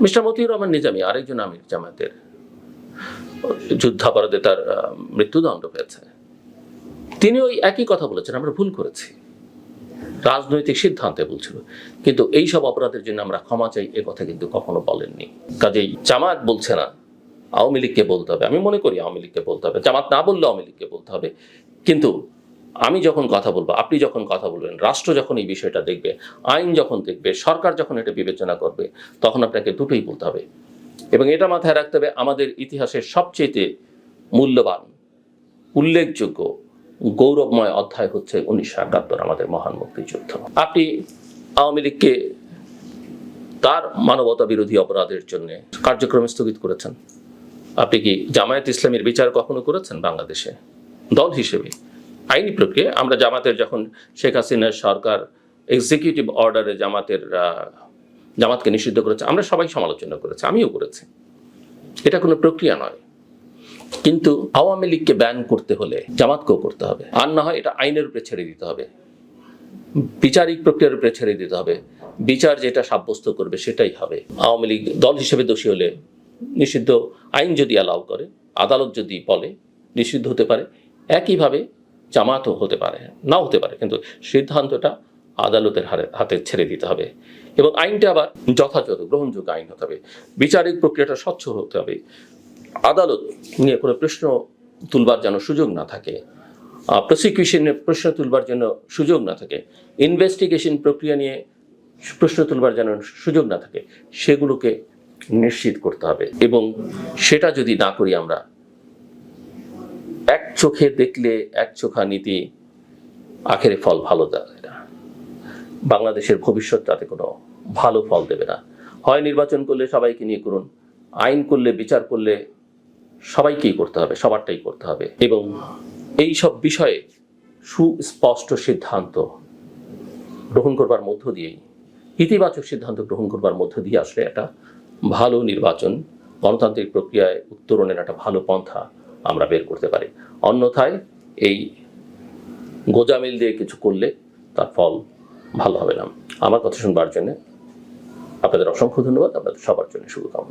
মিস্টার মতিউর রহমান নিজামী, আরেকজন আমির জামায়াতের, যুদ্ধাপরাধে তার মৃত্যুদণ্ড হয়েছে, তিনি ওই একই কথা বলেছেন, আমরা ভুল করেছি, রাজনৈতিক সিদ্ধান্তে বলছিল, কিন্তু এই সব অপরাধের জন্য আমরা ক্ষমা চাই এ কথা কিন্তু কখনো বলেননি। কাজেই জামাত বলছে না, আওয়ামী লীগকে বলতে হবে। আমি মনে করি আওয়ামী লীগকে বলতে হবে, জামাত না বললে আওয়ামী লীগকে বলতে হবে। কিন্তু আমি যখন কথা বলবো, আপনি যখন কথা বলবেন, রাষ্ট্র যখন এই বিষয়টা দেখবে, আইন যখন দেখবে, সরকার যখন এটা বিবেচনা করবে, তখন আপনাকে দুটোই বলতে হবে। এবং এটা মাথায় রাখতে হবে, আমাদের ইতিহাসের সবচেয়ে মূল্যবান, উল্লেখযোগ্য, গৌরবময় অধ্যায় হচ্ছে 1971 আমাদের মহান মুক্তিযুদ্ধ। আপনি আওয়ামী লীগকে তার মানবতা বিরোধী অপরাধের জন্য কার্যক্রম স্থগিত করেছেন। আপনি কি জামায়াত ইসলামীর বিচার কখনো করেছেন বাংলাদেশে দল হিসেবে? আইনি প্রক্রিয়া, আমরা জামাতের যখন শেখ হাসিনার সরকার এক্সিকিউটিভ অর্ডারে জামাতকে নিষিদ্ধ করেছে, আমরা সবাই সমালোচনা করেছি, আমিও করেছি, এটা কোনো প্রক্রিয়া নয়। কিন্তু আওয়ামী লীগকে ব্যান করতে হলে জামাতকেও করতে হবে, আর না হয় এটা আইনের উপরে ছেড়ে দিতে হবে, বিচারিক প্রক্রিয়ার উপরে ছেড়ে দিতে হবে, বিচার যেটা সাব্যস্ত করবে সেটাই হবে। আওয়ামী লীগ দল হিসেবে দোষী হলে নিষিদ্ধ, আইন যদি অ্যালাউ করে, আদালত যদি বলে নিষিদ্ধ হতে পারে, একইভাবে জামাতও হতে পারে, নাও হতে পারে, কিন্তু সিদ্ধান্তটা আদালতের হাতে ছেড়ে দিতে হবে। এবং আইনটা আবার যথাযথ গ্রহণযোগ্য আইন হতে হবে, বিচারিক প্রক্রিয়াটা স্বচ্ছ হতে হবে, আদালত নিয়ে কোনো প্রশ্ন তুলবার যেন সুযোগ না থাকে, প্রসিকিউশনে প্রশ্ন তুলবার জন্য সুযোগ না থাকে, ইনভেস্টিগেশন প্রক্রিয়া নিয়ে প্রশ্ন তুলবার যেন সুযোগ না থাকে, সেগুলোকে নিশ্চিত করতে হবে। এবং সেটা যদি না করি আমরা, এক চোখে দেখলে এক চোখা নীতি আখেরে ফল ভালো দেয় না, বাংলাদেশের ভবিষ্যৎ তাতে কোনো ভালো ফল দেবে না। হয় নির্বাচন করলে সবাইকে নিয়ে করুন, আইন করলে, বিচার করলে সবাইকেই করতে হবে, সবারটাই করতে হবে। এবং এই সব বিষয়ে সুস্পষ্ট সিদ্ধান্ত গ্রহণ করবার মধ্য দিয়েই, ইতিবাচক সিদ্ধান্ত গ্রহণ করবার মধ্য দিয়ে আসলে একটা ভালো নির্বাচন, গণতান্ত্রিক প্রক্রিয়ায় উত্তরণের একটা ভালো পন্থা আমরা বের করতে পারি। অন্যথায় এই গোজামিল দিয়ে কিছু করলে তার ফল ভালো হবে না। আমার কথা শুনবার জন্য আপনাদের অসংখ্য ধন্যবাদ, আপনাদের সবার জন্য শুভকামনা।